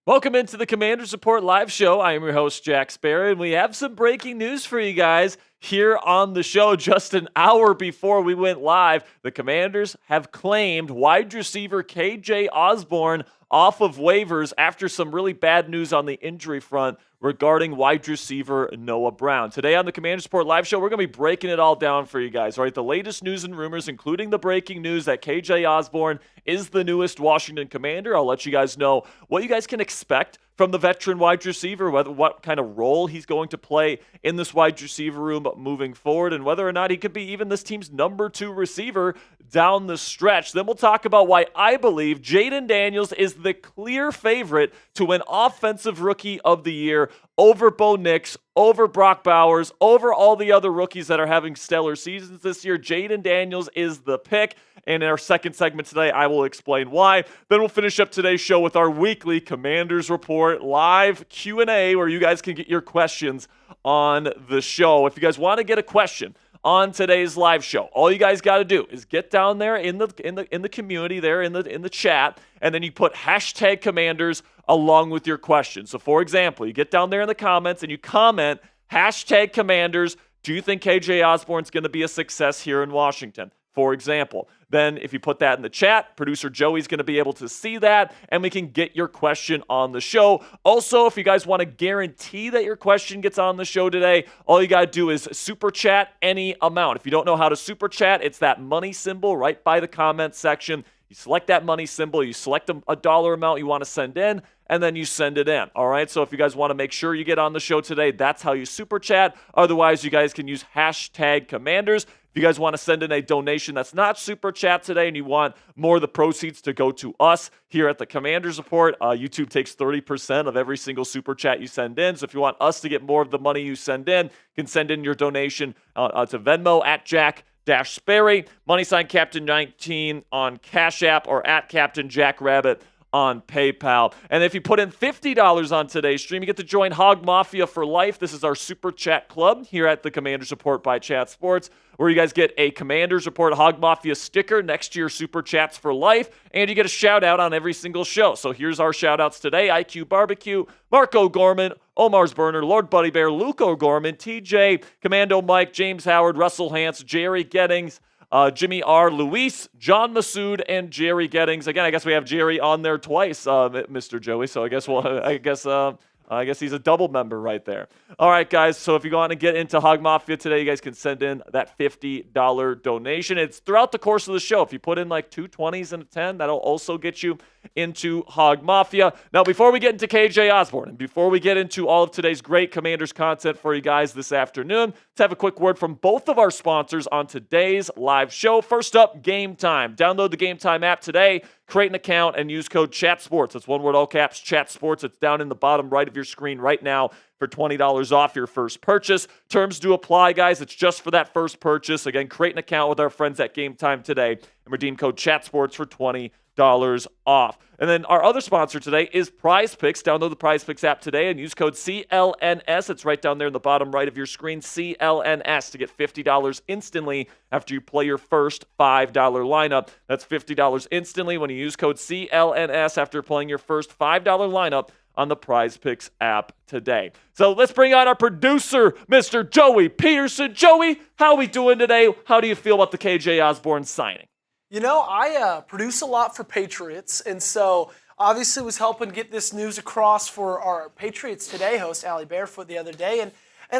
Welcome into the Commander's Report live show. I am your host, Jack Sperry, and we have some breaking news for you guys here on the show. Just an hour before we went live, the Commanders have claimed wide receiver KJ Osborn off of waivers after some really bad news on the injury front regarding wide receiver Noah Brown. Today on the Commander's Report live show, we're going to be breaking it all down for you guys. All right, the latest news and rumors, including the breaking news that KJ Osborn is the newest Washington Commander. I'll let you guys know what you guys can expect from the veteran wide receiver, what kind of role he's going to play in this wide receiver room moving forward, and whether or not he could be even this team's number 2 receiver down the stretch. Then we'll talk about why I believe Jayden Daniels is the clear favorite to win Offensive Rookie of the Year over Bo Nix, over Brock Bowers, over all the other rookies that are having stellar seasons this year. Jayden Daniels is the pick. And in our second segment today, I will explain why. Then we'll finish up today's show with our weekly Commanders Report live Q&A where you guys can get your questions on the show. If you guys want to get a question on today's live show, all you guys got to do is get down there in the community there in the chat, and then you put hashtag Commanders along with your question. So for example, you get down there in the comments and you comment hashtag Commanders. Do you think KJ Osborn's going to be a success here in Washington? For example, then if you put that in the chat, producer Joey's going to be able to see that, and we can get your question on the show. Also, if you guys want to guarantee that your question gets on the show today, all you got to do is super chat any amount. If you don't know how to super chat, it's that money symbol right by the comment section. You select that money symbol, you select a dollar amount you want to send in, and then you send it in. All right, so if you guys want to make sure you get on the show today, that's how you super chat. Otherwise, you guys can use hashtag Commanders. If you guys want to send in a donation that's not super chat today and you want more of the proceeds to go to us here at the Commanders Report, YouTube takes 30% of every single super chat you send in. So if you want us to get more of the money you send in, you can send in your donation to Venmo at Jack-Sperry, # Captain 19 on Cashapp, or at Captain Jack Rabbit on PayPal. And if you put in $50 on today's stream, you get to join Hog Mafia for life. This is our super chat club here at the Commanders Report by Chat Sports, where you guys get a Commanders Report Hog Mafia sticker next to your super chats for life, and you get a shout out on every single show. So here's our shout outs today: IQ Barbecue, Marco Gorman, Omar's Burner, Lord Buddy Bear, Luke O'Gorman, TJ, Commando Mike, James Howard, Russell Hance, Jerry Gettings, Jimmy R., Luis, John Masood, and Jerry Gettings. Again, I guess we have Jerry on there twice, Mr. Joey. So I guess he's a double member right there. All right, guys. So if you want to get into Hog Mafia today, you guys can send in that $50 donation. It's throughout the course of the show. If you put in like 2 20s and a 10, that'll also get you into Hog Mafia. Now, before we get into KJ Osborn, and before we get into all of today's great Commanders content for you guys this afternoon, let's have a quick word from both of our sponsors on today's live show. First up, Game Time. Download the Game Time app today, create an account, and use code CHATSPORTS. That's one word, all caps, CHATSPORTS. It's down in the bottom right of your screen right now for $20 off your first purchase. Terms do apply, guys. It's just for that first purchase. Again, create an account with our friends at Game Time today and redeem code CHATSPORTS for $20 off. And then our other sponsor today is Prize Picks. Download the Prize Picks app today and use code CLNS. It's right down there in the bottom right of your screen, CLNS, to get $50 instantly after you play your first $5 lineup. That's $50 instantly when you use code CLNS after playing your first $5 lineup on the Prize Picks app today. So let's bring out our producer, Mr. Joey Petersen. Joey, how are we doing today? How do you feel about the KJ Osborn signing? You know, I produce a lot for Patriots, and so obviously was helping get this news across for our Patriots Today host, Allie Barefoot, the other day. And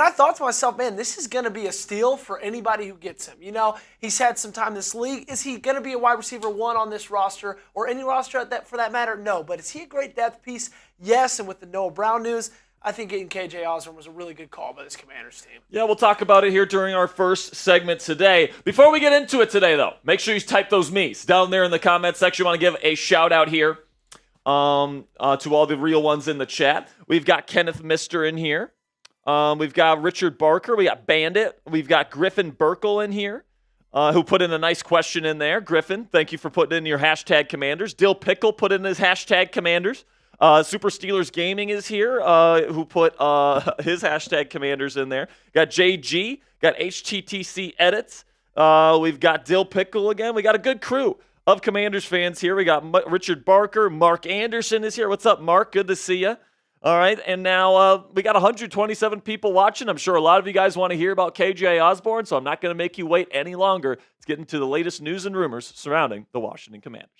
I thought to myself, man, this is going to be a steal for anybody who gets him. You know, he's had some time in this league. Is he going to be a wide receiver 1 on this roster or any roster for that matter? No. But is he a great depth piece? Yes. And with the Noah Brown news, I think getting KJ Osborn was a really good call by this Commanders team. Yeah, we'll talk about it here during our first segment today. Before we get into it today, though, make sure you type those me's down there in the comment section. I want to give a shout out here to all the real ones in the chat. We've got Kenneth Mister in here. We've got Richard Barker. We got Bandit. We've got Griffin Burkle in here, who put in a nice question in there. Griffin, thank you for putting in your hashtag Commanders. Dill Pickle put in his hashtag Commanders. Super Steelers Gaming is here, who put his hashtag Commanders in there. Got JG, got HTTC Edits. We've got Dill Pickle again. We got a good crew of Commanders fans here. We got Richard Barker. Mark Anderson is here. What's up, Mark? Good to see you. All right, and now we got 127 people watching. I'm sure a lot of you guys want to hear about KJ Osborn, so I'm not going to make you wait any longer. Let's get into the latest news and rumors surrounding the Washington Commanders.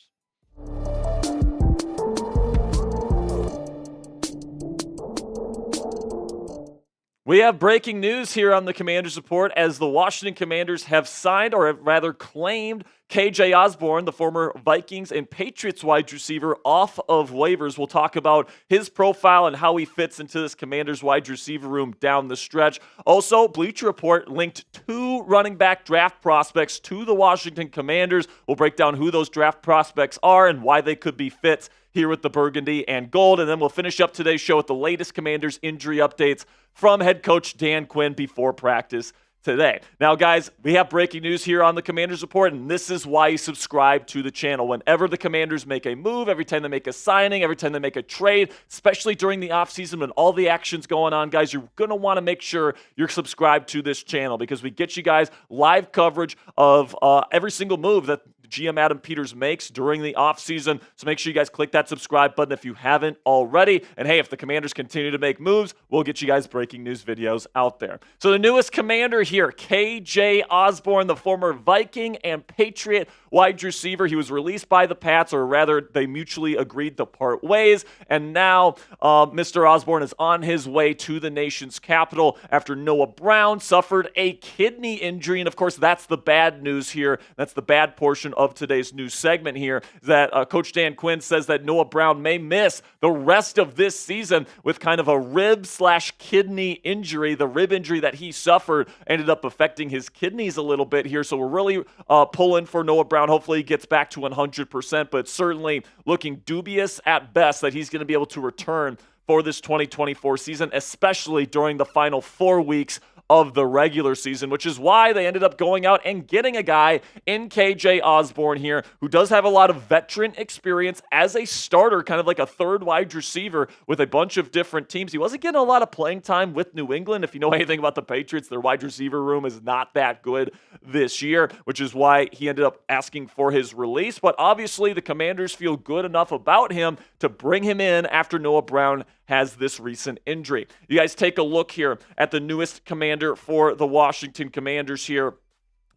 We have breaking news here on the Commanders Report as the Washington Commanders have signed, or have rather claimed, KJ Osborn, the former Vikings and Patriots wide receiver, off of waivers. We'll talk about his profile and how he fits into this Commanders wide receiver room down the stretch. Also, Bleacher Report linked 2 running back draft prospects to the Washington Commanders. We'll break down who those draft prospects are and why they could be fits here with the Burgundy and Gold. And then we'll finish up today's show with the latest Commanders injury updates from head coach Dan Quinn before practice today. Now, guys, we have breaking news here on the Commanders Report, and this is why you subscribe to the channel. Whenever the Commanders make a move, every time they make a signing, every time they make a trade, especially during the offseason when all the action's going on, guys, you're going to want to make sure you're subscribed to this channel because we get you guys live coverage of every single move that GM Adam Peters makes during the offseason. So make sure you guys click that subscribe button if you haven't already. And hey, if the Commanders continue to make moves, we'll get you guys breaking news videos out there. So the newest Commander here, KJ Osborn, the former Viking and Patriot wide receiver. He was released by the Pats, or rather they mutually agreed to part ways. And now Mr. Osborn is on his way to the nation's capital after Noah Brown suffered a kidney injury. And of course, that's the bad news here. That's the bad portion of today's news segment here, that Coach Dan Quinn says that Noah Brown may miss the rest of this season with kind of a rib/kidney injury. The rib injury that he suffered ended up affecting his kidneys a little bit here. So we're really pulling for Noah Brown. Hopefully he gets back to 100%, but certainly looking dubious at best that he's going to be able to return for this 2024 season, especially during the final 4 weeks of the regular season, which is why they ended up going out and getting a guy in KJ Osborn here who does have a lot of veteran experience as a starter, kind of like a third wide receiver with a bunch of different teams. He wasn't getting a lot of playing time with New England. If you know anything about the Patriots, their wide receiver room is not that good this year, which is why he ended up asking for his release. But obviously the Commanders feel good enough about him to bring him in after Noah Brown has this recent injury. You guys take a look here at the newest commander for the Washington Commanders here.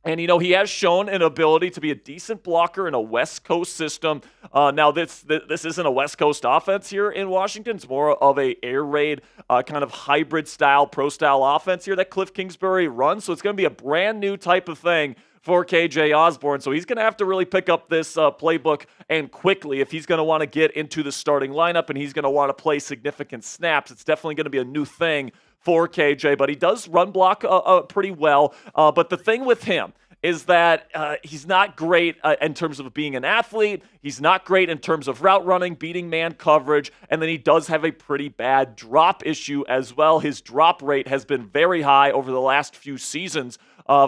And, you know, he has shown an ability to be a decent blocker in a West Coast system. Now, this isn't a West Coast offense here in Washington. It's more of a air raid kind of hybrid style, pro-style offense here that Cliff Kingsbury runs. So it's going to be a brand new type of thing for KJ Osborn. So he's going to have to really pick up this playbook and quickly if he's going to want to get into the starting lineup and he's going to want to play significant snaps. It's definitely going to be a new thing for KJ, but he does run block pretty well. But the thing with him is that he's not great in terms of being an athlete. He's not great in terms of route running, beating man coverage, and then he does have a pretty bad drop issue as well. His drop rate has been very high over the last few seasons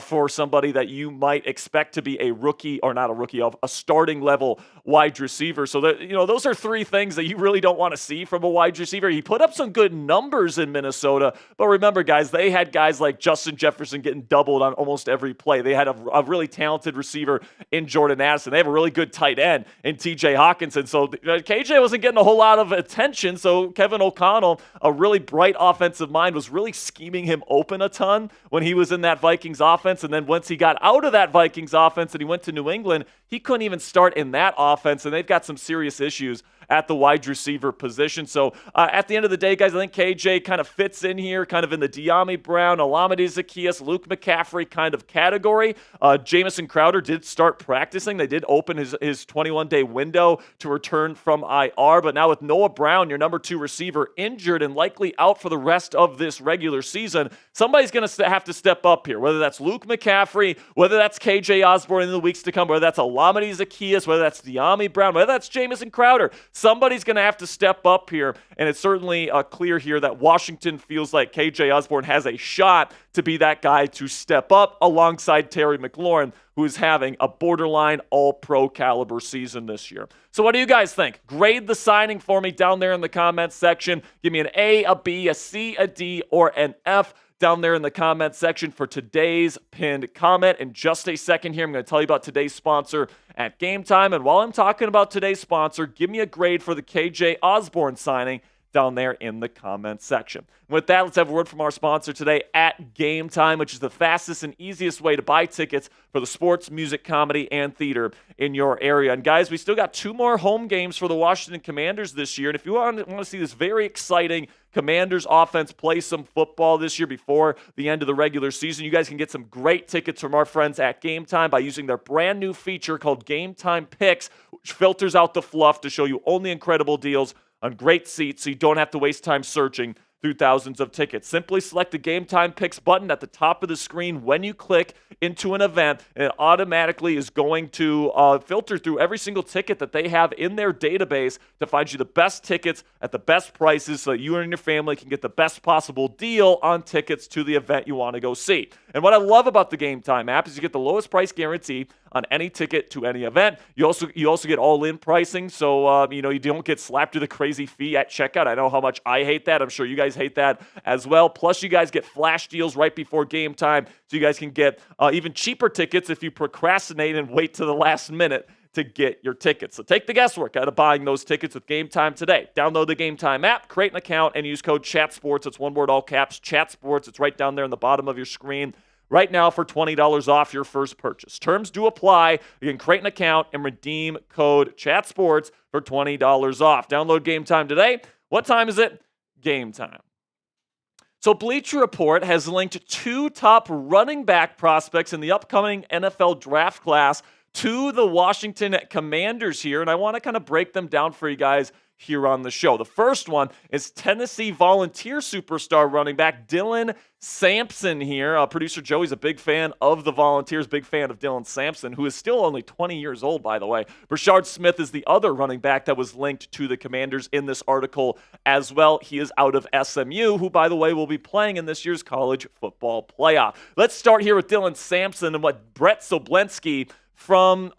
for somebody that you might expect to be a rookie, or not a rookie, of a starting level wide receiver. So that, you know, those are 3 things that you really don't want to see from a wide receiver. He put up some good numbers in Minnesota, but remember, guys, they had guys like Justin Jefferson getting doubled on almost every play. They had a really talented receiver in Jordan Addison. They have a really good tight end in TJ Hawkinson. So KJ wasn't getting a whole lot of attention. So Kevin O'Connell, a really bright offensive mind, was really scheming him open a ton when he was in that Vikings offense. And then once he got out of that Vikings offense and he went to New England, he couldn't even start in that offense. And they've got some serious issues at the wide receiver position. So at the end of the day, guys, I think KJ kind of fits in here, kind of in the De'Ami Brown, Olamide Zaccheaus, Luke McCaffrey kind of category. Jamison Crowder did start practicing. They did open his 21-day window to return from IR. But now with Noah Brown, your number 2 receiver, injured and likely out for the rest of this regular season, somebody's going to have to step up here, whether that's Luke McCaffrey, whether that's KJ Osborn in the weeks to come, whether that's Olamide Zaccheaus, whether that's De'Ami Brown, whether that's Jamison Crowder. Somebody's going to have to step up here, and it's certainly clear here that Washington feels like KJ Osborn has a shot to be that guy to step up alongside Terry McLaurin, who is having a borderline all-pro caliber season this year. So what do you guys think? Grade the signing for me down there in the comments section. Give me an A, a B, a C, a D, or an F. down there in the comment section for today's pinned comment. In just a second here, I'm going to tell you about today's sponsor at Game Time. And while I'm talking about today's sponsor, give me a grade for the KJ Osborn signing down there in the comment section. With that, let's have a word from our sponsor today at Game Time, which is the fastest and easiest way to buy tickets for the sports, music, comedy, and theater in your area. And guys, we still got 2 more home games for the Washington Commanders this year. And if you want to see this very exciting Commanders offense play some football this year before the end of the regular season, you guys can get some great tickets from our friends at Game Time by using their brand new feature called Game Time Picks, which filters out the fluff to show you only incredible deals on great seats so you don't have to waste time searching through thousands of tickets. Simply select the Game Time Picks button at the top of the screen when you click into an event, and it automatically is going to filter through every single ticket that they have in their database to find you the best tickets at the best prices so that you and your family can get the best possible deal on tickets to the event you want to go see. And what I love about the Game Time app is you get the lowest price guarantee on any ticket to any event. You also get all-in pricing, so you don't get slapped with a crazy fee at checkout. I know how much I hate that. I'm sure you guys hate that as well. Plus, you guys get flash deals right before game time, so you guys can get even cheaper tickets if you procrastinate and wait to the last minute to get your tickets. So take the guesswork out of buying those tickets with Game Time today. Download the Game Time app, create an account, and use code CHATSPORTS. It's one word, all caps, CHATSPORTS. It's right down there in the bottom of your screen right now for $20 off your first purchase. Terms do apply. You can create an account and redeem code CHATSPORTS for $20 off. Download Game Time today. What time is it? Game time. So Bleacher Report has linked 2 top running back prospects in the upcoming NFL draft class to the Washington Commanders here, and I want to kind of break them down for you guys here on the show. The first one is Tennessee Volunteer superstar running back Dylan Sampson here. Producer Joey's a big fan of the Volunteers, big fan of Dylan Sampson, who is still only 20 years old, by the way. Brashard Smith is the other running back that was linked to the Commanders in this article as well. He is out of SMU, who, by the way, will be playing in this year's college football playoff. Let's start here with Dylan Sampson and what Brett Soblensky from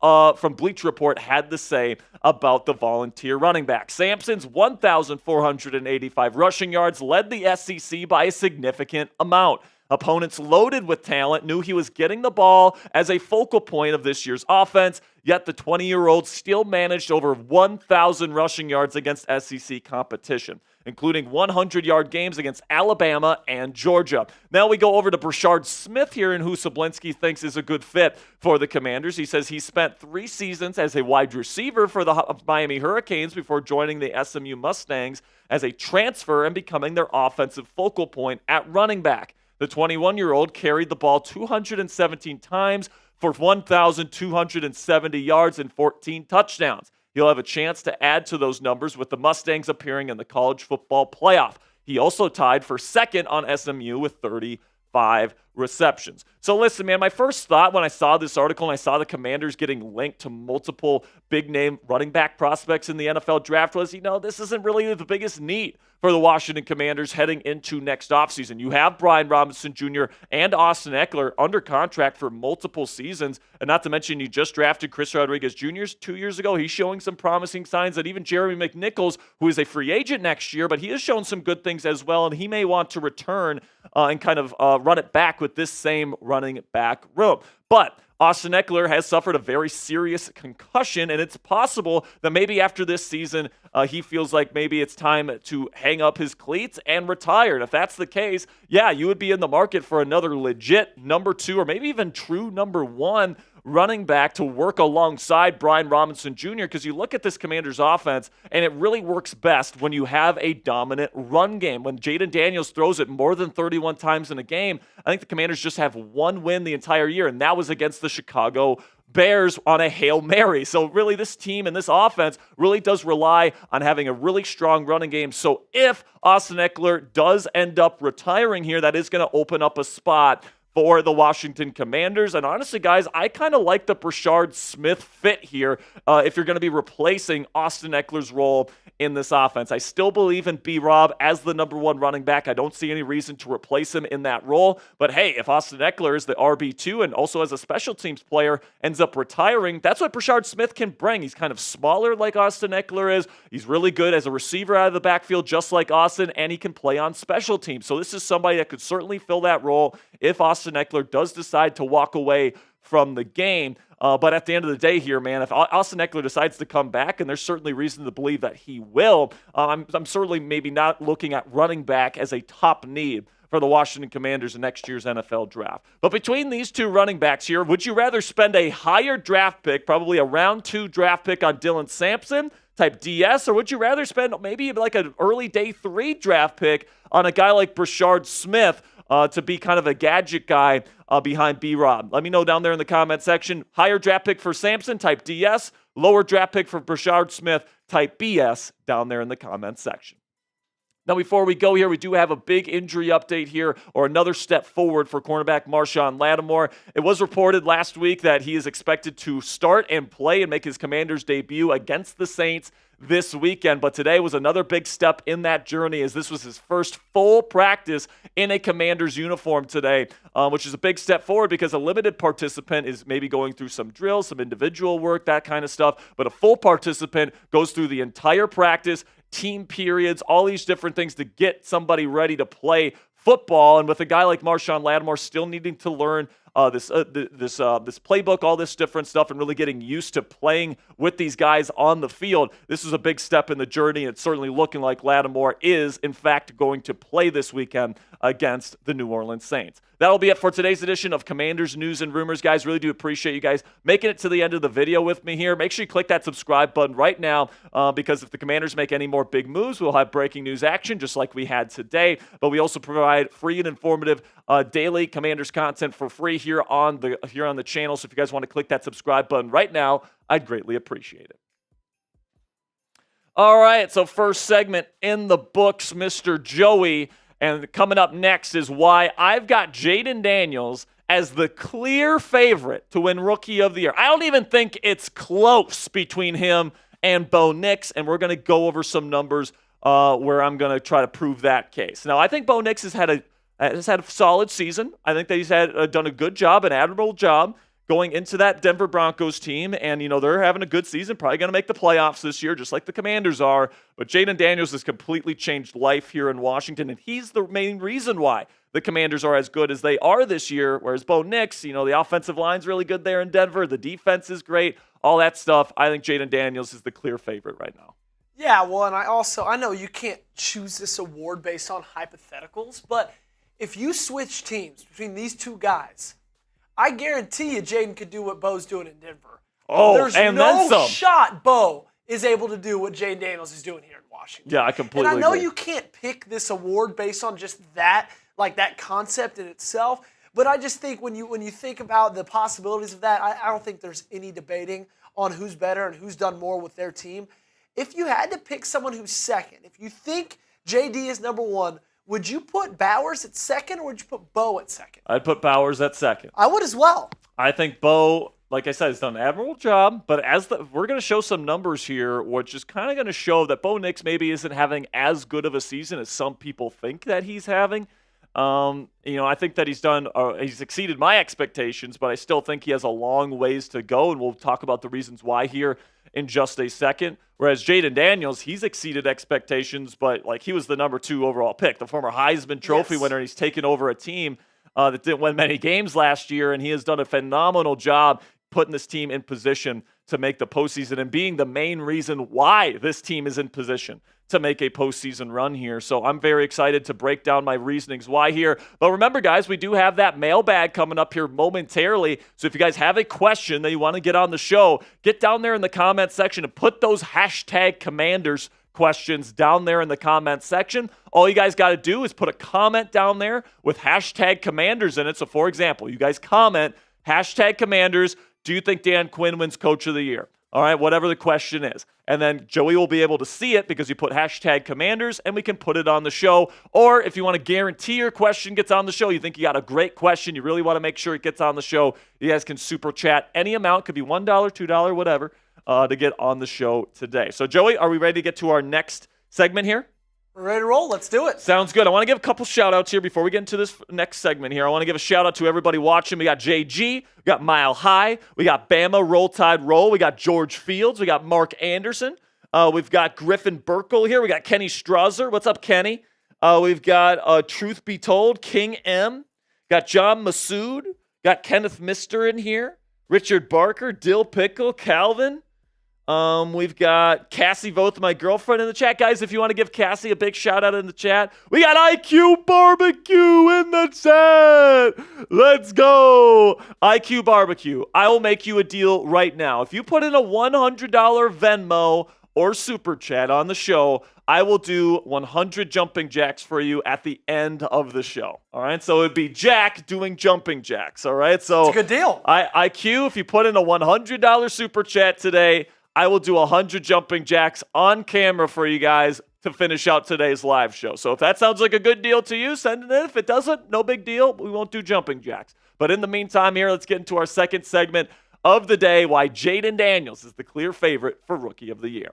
Bleacher Report had to say about the Volunteer running back. Sampson's 1,485 rushing yards led the SEC by a significant amount. Opponents loaded with talent knew he was getting the ball as a focal point of this year's offense, yet the 20-year-old still managed over 1,000 rushing yards against SEC competition, including 100-yard games against Alabama and Georgia. Now we go over to Brashard Smith here, and who Soblensky thinks is a good fit for the Commanders. He says he spent 3 seasons as a wide receiver for the Miami Hurricanes before joining the SMU Mustangs as a transfer and becoming their offensive focal point at running back. The 21-year-old carried the ball 217 times for 1,270 yards and 14 touchdowns. He'll have a chance to add to those numbers with the Mustangs appearing in the college football playoff. He also tied for second on SMU with 35 receptions. So listen, man, my first thought when I saw this article and I saw the Commanders getting linked to multiple big-name running back prospects in the NFL draft was, this isn't really the biggest need for the Washington Commanders heading into next offseason. You have Brian Robinson Jr. and Austin Eckler under contract for multiple seasons, and not to mention you just drafted Chris Rodriguez Jr. 2 years ago. He's showing some promising signs, that even Jeremy McNichols, who is a free agent next year, but he has shown some good things as well, and he may want to return and kind of run it back with this same running back room. But Austin Eckler has suffered a very serious concussion, and it's possible that maybe after this season, he feels like maybe it's time to hang up his cleats and retire. And if that's the case, yeah, you would be in the market for another legit number 2 or maybe even true number 1 running back to work alongside Brian Robinson Jr. because you look at this Commanders offense and it really works best when you have a dominant run game. When Jayden Daniels throws it more than 31 times in a game, I think the Commanders just have 1 win the entire year, and that was against the Chicago Bears on a Hail Mary. So really this team and this offense really does rely on having a really strong running game. So if Austin Eckler does end up retiring here, that is going to open up a spot for the Washington Commanders. And honestly, guys, I kind of like the Brashard Smith fit here if you're going to be replacing Austin Eckler's role in this offense. I still believe in B-Rob as the number one running back. I don't see any reason to replace him in that role. But hey, if Austin Eckler is the RB2 and also as a special teams player ends up retiring, that's what Brashard Smith can bring. He's kind of smaller like Austin Eckler is. He's really good as a receiver out of the backfield just like Austin, and he can play on special teams. So this is somebody that could certainly fill that role if Austin Eckler does decide to walk away from the game. But at the end of the day here, man, if Austin Eckler decides to come back, and there's certainly reason to believe that he will, I'm certainly maybe not looking at running back as a top need for the Washington Commanders in next year's NFL draft. But between these two running backs here, would you rather spend a higher draft pick, probably a round 2 draft pick on Dylan Sampson, type DS, or would you rather spend maybe like an early day 3 draft pick on a guy like Brashard Smith to be kind of a gadget guy behind B-Rob? Let me know down there in the comment section. Higher draft pick for Sampson, type DS. Lower draft pick for Brashard Smith, type BS, down there in the comment section. Now, before we go here, we do have a big injury update here, or another step forward for cornerback Marshon Lattimore. It was reported last week that he is expected to start and play and make his Commanders debut against the Saints this weekend, but today was another big step in that journey as this was his first full practice in a Commanders uniform today, which is a big step forward because a limited participant is maybe going through some drills, some individual work, that kind of stuff, but a full participant goes through the entire practice, team periods, all these different things to get somebody ready to play football. And with a guy like Marshon Lattimore still needing to learn this playbook, all this different stuff, and really getting used to playing with these guys on the field, this is a big step in the journey. It's certainly looking like Lattimore is, in fact, going to play this weekend against the New Orleans Saints. That'll be it for today's edition of Commanders News and Rumors. Guys, really do appreciate you guys making it to the end of the video with me here. Make sure you click that subscribe button right now because if the Commanders make any more big moves, we'll have breaking news action just like we had today. But we also provide free and informative daily Commanders content for free here on the channel. So if you guys want to click that subscribe button right now, I'd greatly appreciate it. All right, so first segment in the books, Mr. Joey. And coming up next is why I've got Jayden Daniels as the clear favorite to win Rookie of the Year. I don't even think it's close between him and Bo Nix, and we're going to go over some numbers where I'm going to try to prove that case. Now, I think Bo Nix has had a solid season. I think that he's done a good job, an admirable job going into that Denver Broncos team, and, they're having a good season, probably going to make the playoffs this year, just like the Commanders are, but Jayden Daniels has completely changed life here in Washington, and he's the main reason why the Commanders are as good as they are this year, whereas Bo Nix, the offensive line's really good there in Denver, the defense is great, all that stuff. I think Jayden Daniels is the clear favorite right now. Yeah, well, and I know you can't choose this award based on hypotheticals, but if you switch teams between these two guys, I guarantee you Jayden could do what Bo's doing in Denver. Oh, there's and no then some. shot Bo is able to do what Jayden Daniels is doing here in Washington. Yeah, I completely And I know agree. you can't pick this award based on just that, like that concept in itself, but I just think when you think about the possibilities of that, I don't think there's any debating on who's better and who's done more with their team. If you had to pick someone who's second, if you think JD is number one, would you put Bowers at second or would you put Bo at second? I'd put Bowers at second. I would as well. I think Bo, like I said, has done an admirable job, but we're going to show some numbers here, which is kind of going to show that Bo Nix maybe isn't having as good of a season as some people think that he's having. I think that he's exceeded my expectations, but I still think he has a long ways to go, and we'll talk about the reasons why here in just a second. Whereas Jayden Daniels, he's exceeded expectations, but he was the number 2 overall pick, the former Heisman Trophy winner, and he's taken over a team that didn't win many games last year, and he has done a phenomenal job putting this team in position to make the postseason and being the main reason why this team is in position to make a postseason run here. So I'm very excited to break down my reasonings why here. But remember, guys, we do have that mailbag coming up here momentarily. So if you guys have a question that you want to get on the show, get down there in the comment section and put those hashtag Commanders questions down there in the comment section. All you guys got to do is put a comment down there with hashtag Commanders in it. So for example, you guys comment hashtag Commanders. Do you think Dan Quinn wins Coach of the Year? All right, whatever the question is. And then Joey will be able to see it because you put hashtag Commanders and we can put it on the show. Or if you want to guarantee your question gets on the show, you think you got a great question, you really want to make sure it gets on the show, you guys can super chat any amount, could be $1, $2, whatever, to get on the show today. So Joey, are we ready to get to our next segment here? We're ready to roll. Let's do it. Sounds good. I want to give a couple shout-outs here before we get into this next segment here. I want to give a shout-out to everybody watching. We got JG, we got Mile High, we got Bama Roll Tide Roll, we got George Fields, we got Mark Anderson, we've got Griffin Burkle here, we got Kenny Strasser. What's up, Kenny? We've got Truth Be Told, King M, got John Masood, got Kenneth Mister in here, Richard Barker, Dill Pickle, Calvin. We've got Cassie Voth, my girlfriend, in the chat. Guys, if you want to give Cassie a big shout out in the chat, we got IQ Barbecue in the chat. Let's go. IQ Barbecue. I will make you a deal right now. If you put in a $100 Venmo or Super Chat on the show, I will do 100 jumping jacks for you at the end of the show. All right, so it'd be Jack doing jumping jacks. All right, so it's a good deal. IQ, if you put in a $100 Super Chat today, I will do 100 jumping jacks on camera for you guys to finish out today's live show. So if that sounds like a good deal to you, send it in. If it doesn't, no big deal. We won't do jumping jacks. But in the meantime here, let's get into our second segment of the day, why Jayden Daniels is the clear favorite for Rookie of the Year.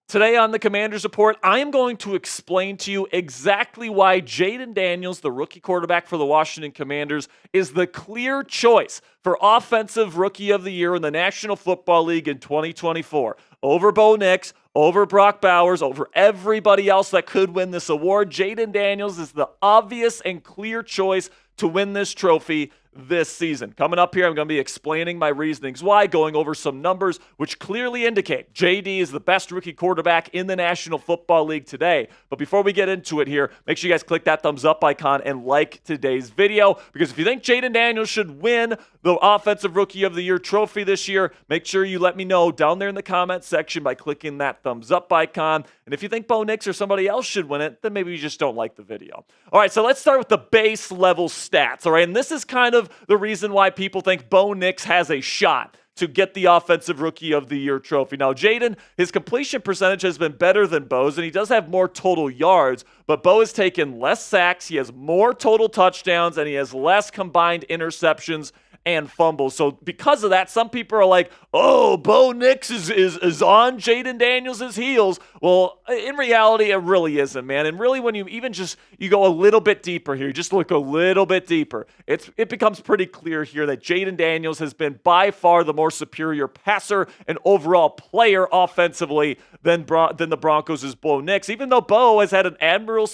Today on the Commanders Report, I am going to explain to you exactly why Jayden Daniels, the rookie quarterback for the Washington Commanders, is the clear choice for Offensive Rookie of the Year in the National Football League in 2024. Over Bo Nix, over Brock Bowers, over everybody else that could win this award, Jayden Daniels is the obvious and clear choice to win this trophy this season. Coming up here, I'm going to be explaining my reasonings why, going over some numbers which clearly indicate JD is the best rookie quarterback in the National Football League today. But before we get into it here, make sure you guys click that thumbs up icon and like today's video, because if you think Jayden Daniels should win the Offensive Rookie of the Year trophy this year, make sure you let me know down there in the comment section by clicking that thumbs up icon. And if you think Bo Nix or somebody else should win it, then maybe you just don't like the video. All right, so let's start with the base level stats, all right? And this is kind of the reason why people think Bo Nix has a shot to get the Offensive Rookie of the Year trophy. Now, Jayden, his completion percentage has been better than Bo's, and he does have more total yards, but Bo has taken less sacks, he has more total touchdowns, and he has less combined interceptions and fumbles. So because of that, some people are like, oh, Bo Nix is on Jayden Daniels' heels. Well, in reality, it really isn't, man. And really, when you even you go a little bit deeper here, you just look a little bit deeper, it becomes pretty clear here that Jayden Daniels has been by far the more superior passer and overall player offensively than the Broncos' Bo Nix. Even though Bo has had an admirable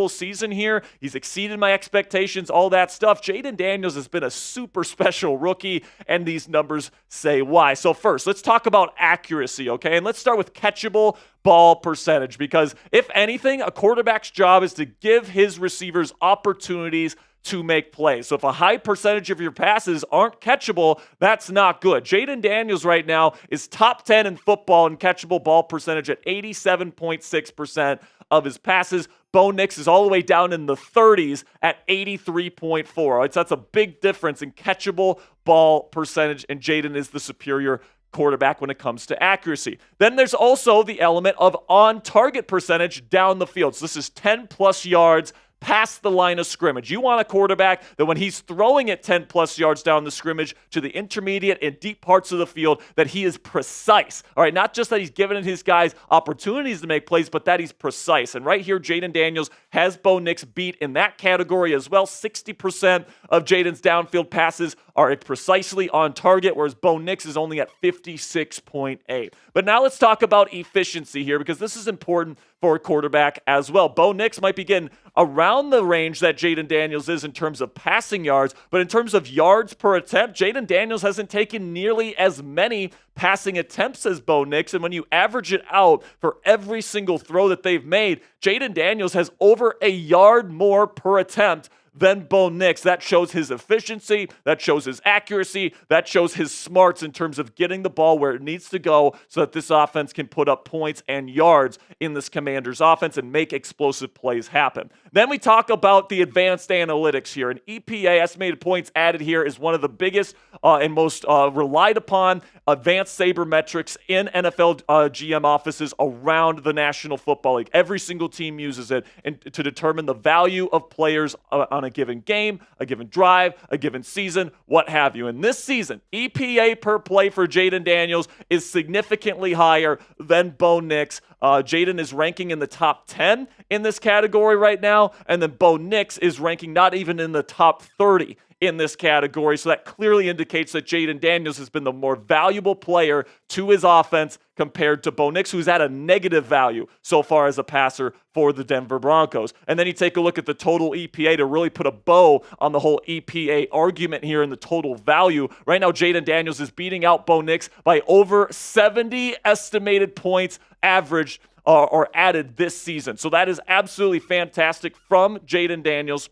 season here, he's exceeded my expectations, all that stuff, Jayden Daniels has been a super special rookie, and these numbers say why. So first, let's talk about accuracy, okay? And let's start with catchable ball percentage, because if anything, a quarterback's job is to give his receivers opportunities to make plays. So if a high percentage of your passes aren't catchable, that's not good. Jayden Daniels right now is top 10 in football in catchable ball percentage at 87.6% of his passes. Bo Nix is all the way down in the 30s at 83.4. Right? So that's a big difference in catchable ball percentage, and Jayden is the superior quarterback when it comes to accuracy. Then there's also the element of on-target percentage down the field. So this is 10-plus yards past the line of scrimmage. You want a quarterback that when he's throwing it 10-plus yards down the scrimmage to the intermediate and deep parts of the field, that he is precise. All right, not just that he's giving his guys opportunities to make plays, but that he's precise. And right here, Jayden Daniels has Bo Nix beat in that category as well. 60% of Jayden's downfield passes are precisely on target, whereas Bo Nix is only at 56.8. But now let's talk about efficiency here, because this is important for a quarterback as well. Bo Nix might be getting around the range that Jayden Daniels is in terms of passing yards, but in terms of yards per attempt, Jayden Daniels hasn't taken nearly as many passing attempts as Bo Nix, and when you average it out for every single throw that they've made, Jayden Daniels has over a yard more per attempt than Bo Nix. That shows his efficiency, that shows his accuracy, that shows his smarts in terms of getting the ball where it needs to go so that this offense can put up points and yards in this Commanders offense and make explosive plays happen. Then we talk about the advanced analytics here. An EPA, estimated points added here, is one of the biggest and most relied upon advanced sabermetrics in NFL GM offices around the National Football League. Every single team uses it to determine the value of players on a given game, a given drive, a given season, what have you. And this season, EPA per play for Jayden Daniels is significantly higher than Bo Nix. Jayden is ranking in the top 10 in this category right now, and then Bo Nix is ranking not even in the top 30 in this category. So that clearly indicates that Jayden Daniels has been the more valuable player to his offense compared to Bo Nix, who's at a negative value so far as a passer for the Denver Broncos. And then you take a look at the total EPA to really put a bow on the whole EPA argument here in the total value. Right now, Jayden Daniels is beating out Bo Nix by over 70 estimated points averaged or added this season. So that is absolutely fantastic from Jayden Daniels.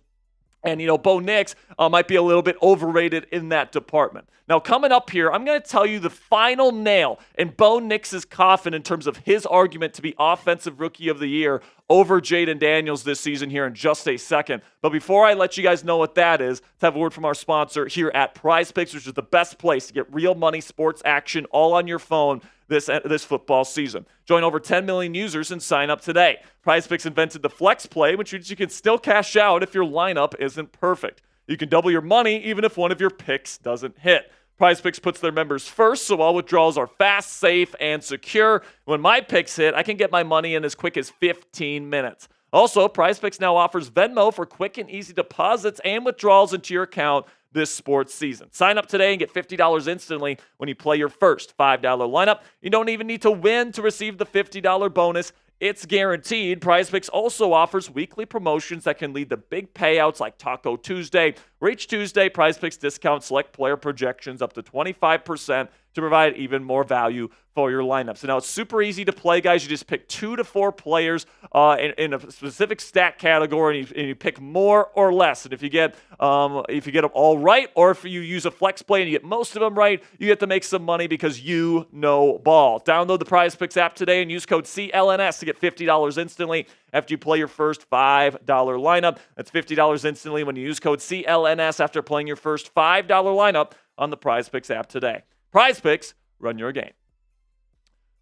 And, Bo Nix might be a little bit overrated in that department. Now, coming up here, I'm going to tell you the final nail in Bo Nix's coffin in terms of his argument to be Offensive Rookie of the Year over Jayden Daniels this season here in just a second. But before I let you guys know what that is, let's have a word from our sponsor here at PrizePicks, which is the best place to get real money sports action all on your phone this football season. Join over 10 million users and sign up today. PrizePicks invented the flex play, which means you can still cash out if your lineup isn't perfect. You can double your money even if one of your picks doesn't hit. PrizePicks puts their members first, so all withdrawals are fast, safe, and secure. When my picks hit, I can get my money in as quick as 15 minutes. Also, PrizePicks now offers Venmo for quick and easy deposits and withdrawals into your account this sports season. Sign up today and get $50 instantly when you play your first $5 lineup. You don't even need to win to receive the $50 bonus. It's guaranteed. PrizePicks also offers weekly promotions that can lead to big payouts like Taco Tuesday, where each Tuesday, PrizePicks discounts select player projections up to 25% to provide even more value for your lineups. And now it's super easy to play, guys. You just pick 2 to 4 players in a specific stat category, and you pick more or less. And if you get them all right, or if you use a flex play and you get most of them right, you get to make some money because you know ball. Download the PrizePicks app today and use code CLNS to get $50 instantly after you play your first $5 lineup. That's $50 instantly when you use code CLNS after playing your first $5 lineup on the PrizePicks app today. PrizePicks, run your game.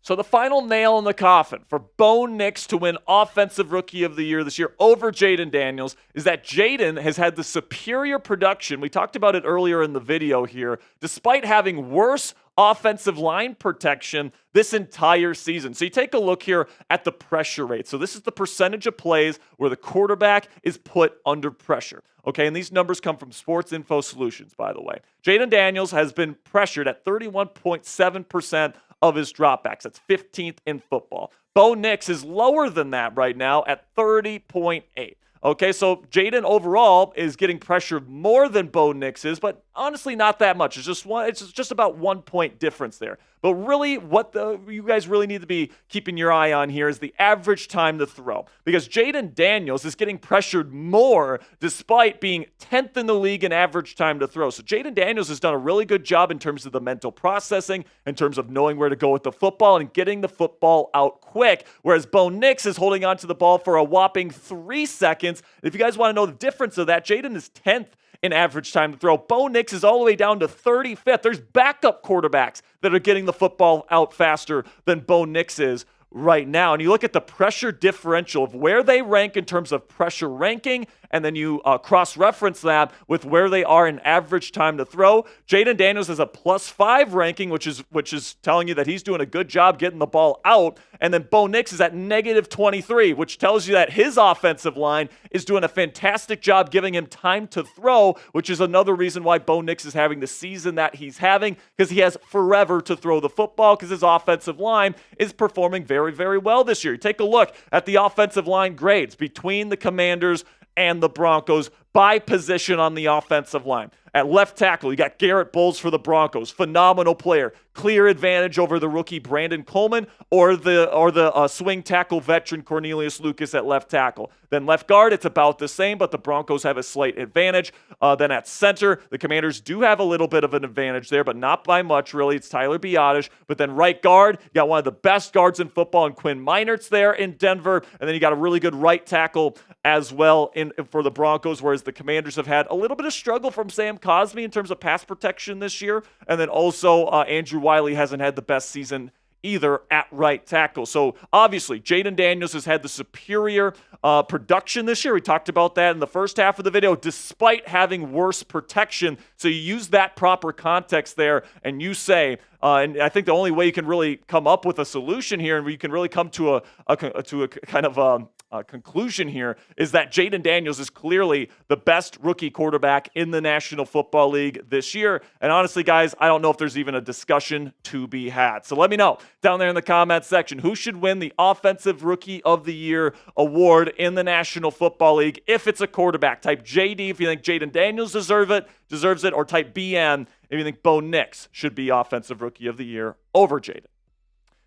So the final nail in the coffin for Bo Nix to win Offensive Rookie of the Year this year over Jayden Daniels is that Jayden has had the superior production. We talked about it earlier in the video here, despite having worse offensive line protection this entire season. So you take a look here at the pressure rate. So this is the percentage of plays where the quarterback is put under pressure. Okay, and these numbers come from Sports Info Solutions, by the way. Jayden Daniels has been pressured at 31.7% of his dropbacks. That's 15th in football. Bo Nix is lower than that right now at 30.8. Okay, so Jayden overall is getting pressured more than Bo Nix is, but honestly not that much. It's just about 1 point difference there. But really, what you guys really need to be keeping your eye on here is the average time to throw. Because Jayden Daniels is getting pressured more despite being 10th in the league in average time to throw. So Jayden Daniels has done a really good job in terms of the mental processing, in terms of knowing where to go with the football and getting the football out quick. Whereas Bo Nix is holding on to the ball for a whopping 3 seconds. If you guys want to know the difference of that, Jayden is 10th in average time to throw. Bo Nix is all the way down to 35th. There's backup quarterbacks that are getting the football out faster than Bo Nix is right now. And you look at the pressure differential of where they rank in terms of pressure ranking, and then you cross-reference that with where they are in average time to throw. Jayden Daniels has a +5 ranking, which is telling you that he's doing a good job getting the ball out. And then Bo Nix is at -23, which tells you that his offensive line is doing a fantastic job giving him time to throw, which is another reason why Bo Nix is having the season that he's having, because he has forever to throw the football because his offensive line is performing very, very well this year. You take a look at the offensive line grades between the Commanders and the Broncos. by position on the offensive line. At left tackle, you got Garrett Bowles for the Broncos. Phenomenal player. Clear advantage over the rookie Brandon Coleman or the swing tackle veteran Cornelius Lucas at left tackle. Then left guard, it's about the same, but the Broncos have a slight advantage. Then at center, the Commanders do have a little bit of an advantage there, but not by much, really. It's Tyler Biadasz. But then right guard, you got one of the best guards in football in Quinn Meinert's there in Denver. And then you got a really good right tackle as well for the Broncos, whereas the Commanders have had a little bit of struggle from Sam Cosmi in terms of pass protection this year. And then also Andrew Wiley hasn't had the best season either at right tackle. So obviously, Jayden Daniels has had the superior production this year. We talked about that in the first half of the video, despite having worse protection. So you use that proper context there, and you say, and I think the only way you can really come up with a solution here, and we can really come to a kind of conclusion here, is that Jayden Daniels is clearly the best rookie quarterback in the National Football League this year. And honestly, guys, I don't know if there's even a discussion to be had. So let me know down there in the comments section who should win the Offensive Rookie of the Year award in the National Football League. If it's a quarterback, type JD if you think Jayden Daniels deserves it, or type BN if you think Bo Nix should be Offensive Rookie of the Year over Jayden.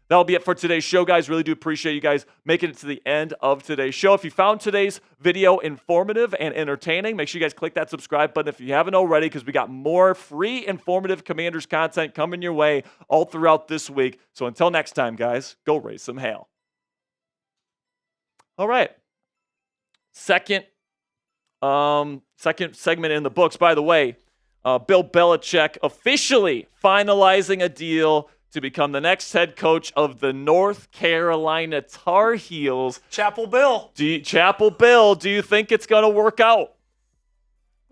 That'll be it for today's show, guys. Really do appreciate you guys making it to the end of today's show. If you found today's video informative and entertaining, make sure you guys click that subscribe button if you haven't already, because we got more free, informative Commanders content coming your way all throughout this week. So until next time, guys, go raise some hail. All right. Second segment in the books. By the way, Bill Belichick officially finalizing a deal to become the next head coach of the North Carolina Tar Heels. Chapel Bill. Do you think it's going to work out?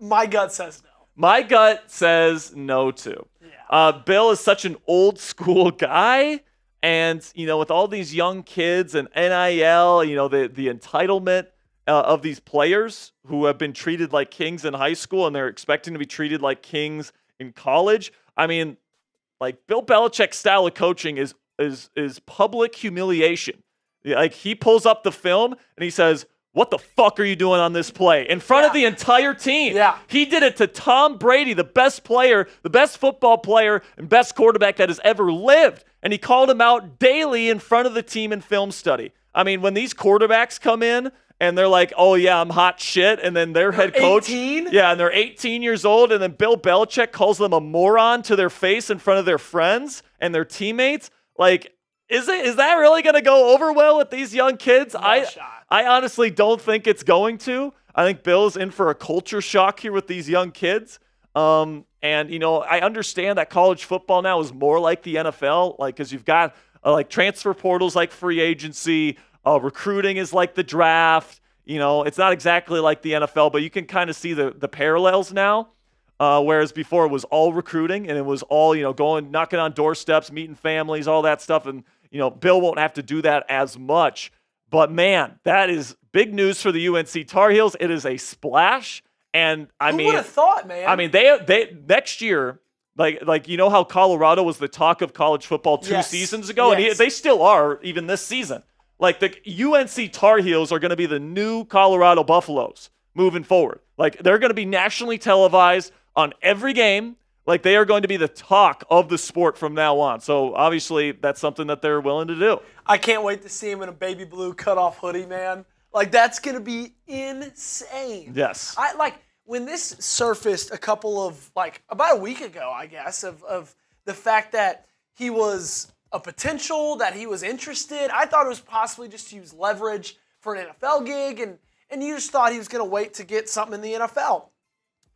My gut says no. My gut says no, too. Yeah. Bill is such an old school guy. And, with all these young kids and NIL, the entitlement of these players who have been treated like kings in high school and they're expecting to be treated like kings in college. I mean, like, Bill Belichick's style of coaching is public humiliation. Like, he pulls up the film and he says, "What the fuck are you doing on this play?" in front of the entire team. Yeah. He did it to Tom Brady, the best player, the best football player, and best quarterback that has ever lived. And he called him out daily in front of the team in film study. I mean, when these quarterbacks come in and they're like, "Oh yeah, I'm hot shit," and then their head coach, 18? yeah, and they're 18 years old, and then Bill Belichick calls them a moron to their face in front of their friends and their teammates. Like, is that really going to go over well with these young kids? I honestly don't think it's going to. I think Bill's in for a culture shock here with these young kids. And I understand that college football now is more like the NFL, like, because you've got like transfer portals, like free agency. Recruiting is like the draft. It's not exactly like the NFL, but you can kind of see the parallels now. Whereas before it was all recruiting and it was all, going, knocking on doorsteps, meeting families, all that stuff. And, Bill won't have to do that as much. But man, that is big news for the UNC Tar Heels. It is a splash. And Who would have thought, man? I mean, they next year, like how Colorado was the talk of college football two seasons ago, and they still are even this season. Like, the UNC Tar Heels are going to be the new Colorado Buffaloes moving forward. Like, they're going to be nationally televised on every game. Like, they are going to be the talk of the sport from now on. So, obviously, that's something that they're willing to do. I can't wait to see him in a baby blue cutoff hoodie, man. Like, that's going to be insane. Yes. When this surfaced about a week ago, I guess, of the fact that he was a potential, that he was interested. I thought it was possibly just to use leverage for an NFL gig, and you just thought he was going to wait to get something in the NFL.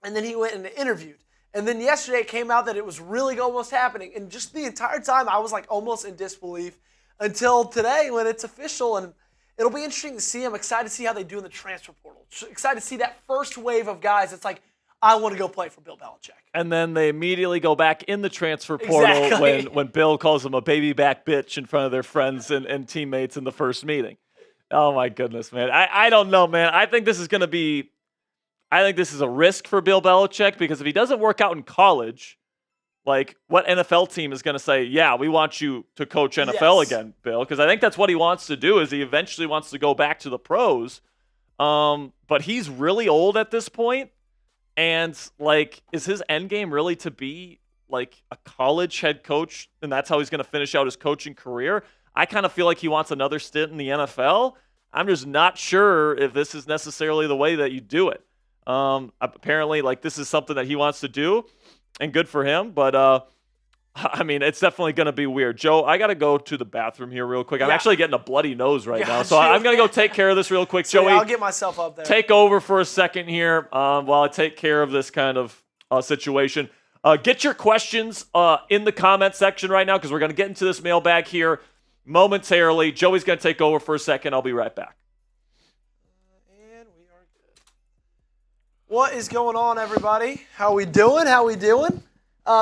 And then he went and interviewed. And then yesterday it came out that it was really almost happening. And just the entire time I was like almost in disbelief until today when it's official. And it'll be interesting to see. I'm excited to see how they do in the transfer portal. Excited to see that first wave of guys. It's like, I want to go play for Bill Belichick. And then they immediately go back in the transfer portal when Bill calls them a baby back bitch in front of their friends and teammates in the first meeting. Oh, my goodness, man. I don't know, man. I think this is a risk for Bill Belichick, because if he doesn't work out in college, like, what NFL team is going to say, yeah, we want you to coach NFL again, Bill? Because I think that's what he wants to do, is he eventually wants to go back to the pros. But he's really old at this point. And, like, is his end game really to be, like, a college head coach, and that's how he's going to finish out his coaching career? I kind of feel like he wants another stint in the NFL. I'm just not sure if this is necessarily the way that you do it. Apparently, like, this is something that he wants to do, and good for him. But, I mean, it's definitely going to be weird. Joe, I got to go to the bathroom here real quick. I'm actually getting a bloody nose right now, so I'm going to go take care of this real quick. So Joey, I'll get myself up there. Take over for a second here while I take care of this kind of situation. Get your questions in the comment section right now because we're going to get into this mailbag here momentarily. Joey's going to take over for a second. I'll be right back. And we are good. What is going on, everybody? How we doing?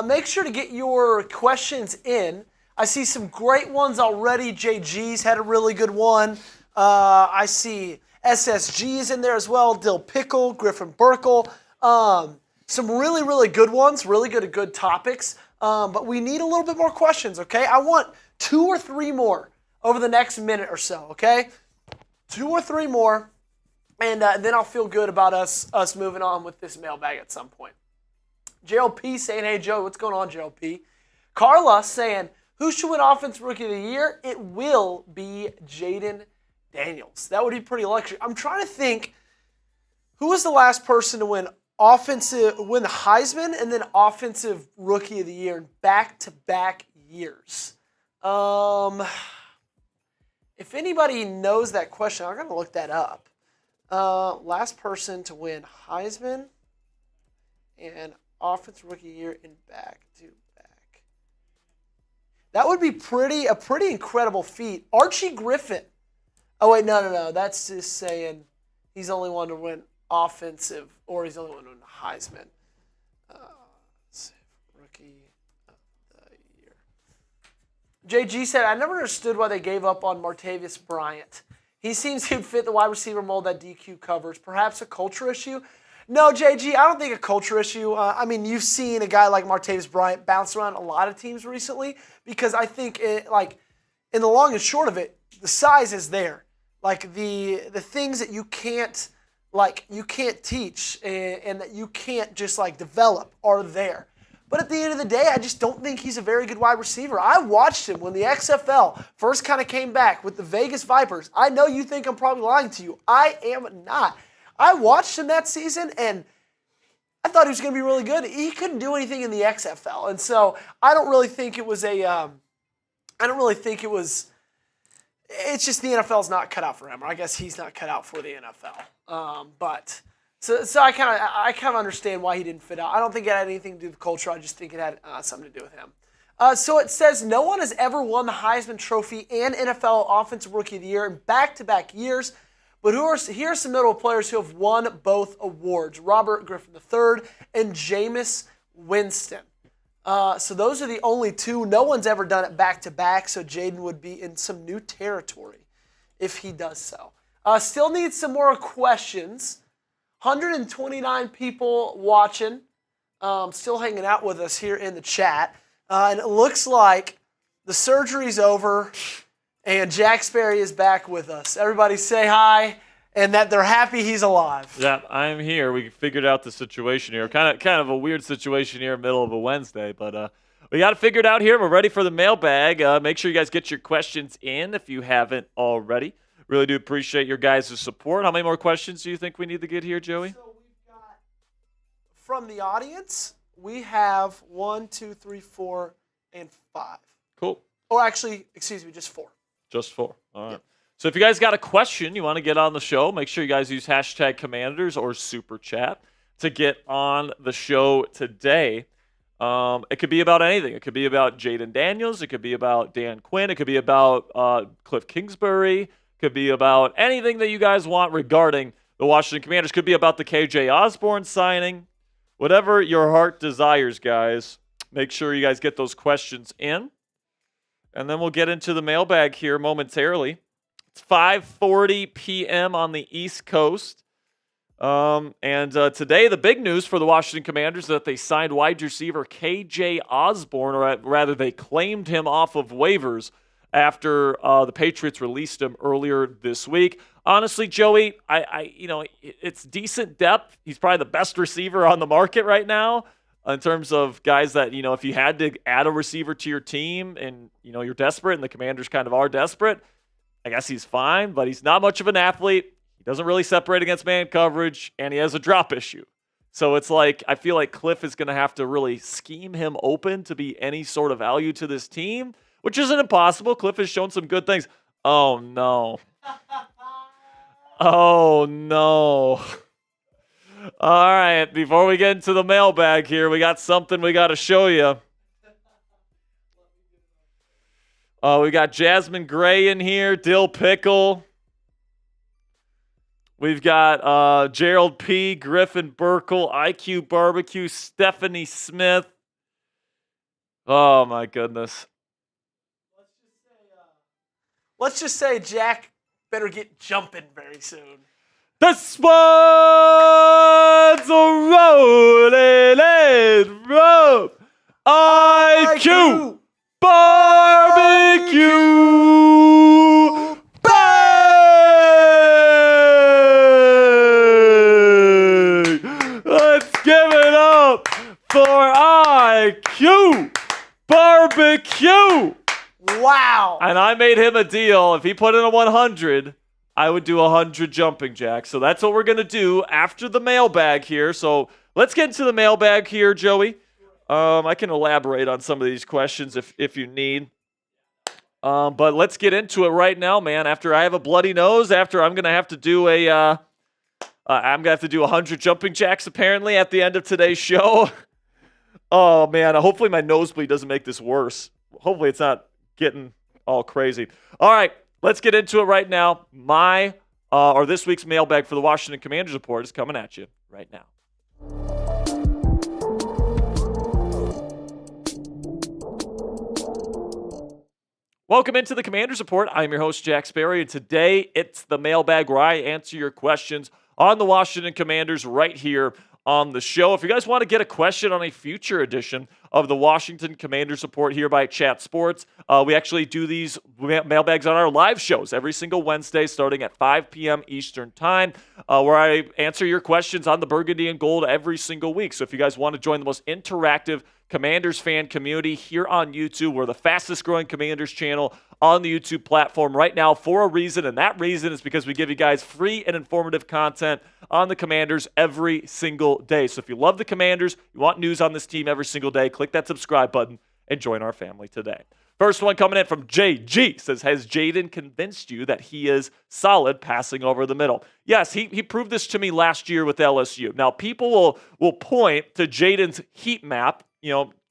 Make sure to get your questions in. I see some great ones already. JG's had a really good one. I see SSG is in there as well. Dill Pickle, Griffin Burkle. Some really, really good ones. Really good topics. But we need a little bit more questions, okay? I want 2 or 3 more over the next minute or so, okay? 2 or 3 more, and then I'll feel good about us moving on with this mailbag at some point. JLP saying, hey, Joe, what's going on, JLP? Carla saying, who should win Offensive Rookie of the Year? It will be Jayden Daniels. That would be pretty electric. I'm trying to think, who was the last person to win the Heisman and then Offensive Rookie of the Year in back-to-back years? If anybody knows that question, I'm going to look that up. Last person to win Heisman and Offensive Rookie Year in back-to-back. That would be a pretty incredible feat. Archie Griffin. Oh, wait, no. That's just saying he's only one to win offensive, or he's only one to win Heisman. Rookie of the Year. JG said, I never understood why they gave up on Martavis Bryant. He seems to fit the wide receiver mold that DQ covers. Perhaps a culture issue? No, JG, I don't think a culture issue. I mean, you've seen a guy like Martavis Bryant bounce around a lot of teams recently because I think, in the long and short of it, the size is there. Like, the things that you can't teach and that you can't just, develop are there. But at the end of the day, I just don't think he's a very good wide receiver. I watched him when the XFL first kind of came back with the Vegas Vipers. I know you think I'm probably lying to you. I am not. I watched him that season, and I thought he was going to be really good. He couldn't do anything in the XFL, and so I don't really think it was it's just the NFL's not cut out for him, or I guess he's not cut out for the NFL. So I kind of understand why he didn't fit out. I don't think it had anything to do with culture. I just think it had something to do with him. So it says no one has ever won the Heisman Trophy and NFL Offensive Rookie of the Year in back-to-back years. But here are some notable players who have won both awards: Robert Griffin III and Jameis Winston. So those are the only 2. No one's ever done it back-to-back, so Jayden would be in some new territory if he does so. Still need some more questions. 129 people watching, still hanging out with us here in the chat. And it looks like the surgery's over and Jack Sperry is back with us. Everybody say hi and that they're happy he's alive. Yeah, I'm here. We figured out the situation here. Kind of a weird situation here in the middle of a Wednesday, but we got it figured out here. We're ready for the mailbag. Make sure you guys get your questions in if you haven't already. Really do appreciate your guys' support. How many more questions do you think we need to get here, Joey? So we've got, from the audience, we have 1, 2, 3, 4, and 5. Cool. Or actually, excuse me, just 4. Just 4. All right. Yep. So if you guys got a question you want to get on the show, make sure you guys use #Commanders or Super Chat to get on the show today. It could be about anything. It could be about Jayden Daniels. It could be about Dan Quinn. It could be about Cliff Kingsbury. It could be about anything that you guys want regarding the Washington Commanders. It could be about the KJ Osborn signing. Whatever your heart desires, guys, make sure you guys get those questions in. And then we'll get into the mailbag here momentarily. It's 5:40 p.m. on the East Coast. Today, the big news for the Washington Commanders is that they signed wide receiver KJ Osborn, or rather they claimed him off of waivers after the Patriots released him earlier this week. Honestly, Joey, it's decent depth. He's probably the best receiver on the market right now in terms of guys that, if you had to add a receiver to your team and, you're desperate and the Commanders kind of are desperate, I guess he's fine, but he's not much of an athlete. He doesn't really separate against man coverage, and he has a drop issue. So it's like, I feel like Cliff is going to have to really scheme him open to be any sort of value to this team, which isn't impossible. Cliff has shown some good things. Oh, no. Oh, no. All right, before we get into the mailbag here, we got something we got to show you. We got Jasmine Gray in here, Dill Pickle. We've got Gerald P., Griffin Burkle, IQ Barbecue, Stephanie Smith. Oh, my goodness. Let's just say Jack better get jumping very soon. This one's a rolling in rope. IQ Barbecue. Bang! Let's give it up for IQ Barbecue. Wow. And I made him a deal. If he put in a 100, I would do 100 jumping jacks. So that's what we're going to do after the mailbag here. So let's get into the mailbag here, Joey. I can elaborate on some of these questions if you need. But let's get into it right now, man. After I have a bloody nose, after I'm going to have to do I'm going to have to do 100 jumping jacks apparently at the end of today's show. Oh, man. Hopefully my nosebleed doesn't make this worse. Hopefully it's not getting all crazy. All right, let's get into it right now. This week's mailbag for the Washington Commanders Report is coming at you right now. Welcome into the Commanders Report. I'm your host, Jack Sperry, and today it's the mailbag where I answer your questions on the Washington Commanders right here on the show. If you guys want to get a question on a future edition of the Washington Commanders Report here by Chat Sports, we actually do these mailbags on our live shows every single Wednesday starting at 5 p.m. Eastern Time, where I answer your questions on the Burgundy and Gold every single week. So if you guys want to join the most interactive Commanders fan community here on YouTube, we're the fastest growing Commanders channel on the YouTube platform right now for a reason, and that reason is because we give you guys free and informative content on the Commanders every single day. So if you love the Commanders, you want news on this team every single day, click that subscribe button and join our family today. First one coming in from JG says, has Jayden convinced you that he is solid passing over the middle? Yes, he proved this to me last year with LSU. Now, people will point to Jayden's heat map,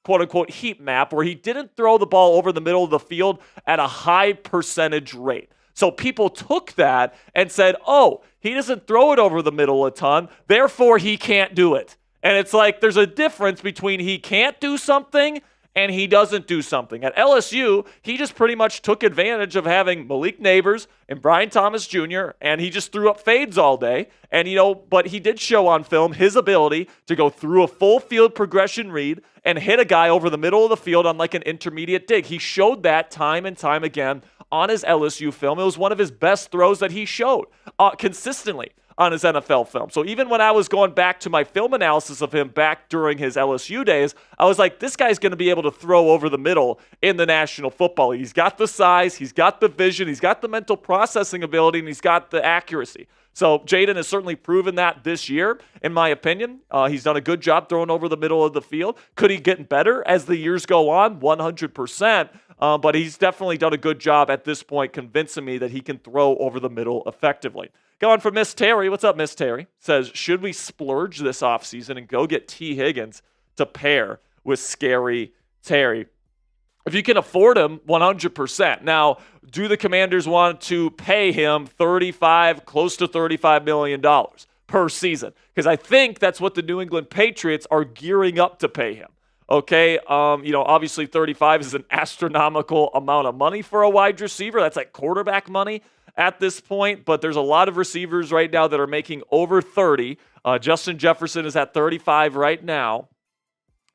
quote-unquote heat map, where he didn't throw the ball over the middle of the field at a high percentage rate. So people took that and said, oh, he doesn't throw it over the middle a ton, therefore he can't do it. And it's like there's a difference between he can't do something and he doesn't do something. At LSU, he just pretty much took advantage of having Malik Neighbors and Brian Thomas Jr., and he just threw up fades all day. And, but he did show on film his ability to go through a full field progression read and hit a guy over the middle of the field on like an intermediate dig. He showed that time and time again on his LSU film. It was one of his best throws that he showed consistently on his NFL film. So even when I was going back to my film analysis of him back during his LSU days, I was like, this guy's going to be able to throw over the middle in the National Football League. He's got the size, he's got the vision, he's got the mental processing ability, and he's got the accuracy. So Jayden has certainly proven that this year, in my opinion. He's done a good job throwing over the middle of the field. Could he get better as the years go on? 100%. But he's definitely done a good job at this point convincing me that he can throw over the middle effectively. Going for Miss Terry. What's up, Miss Terry? Says, should we splurge this offseason and go get T. Higgins to pair with Scary Terry? If you can afford him, 100%. Now, do the Commanders want to pay him close to $35 million per season? Because I think that's what the New England Patriots are gearing up to pay him. Okay, obviously 35 is an astronomical amount of money for a wide receiver. That's like quarterback money at this point, but there's a lot of receivers right now that are making over 30. Justin Jefferson is at 35 right now.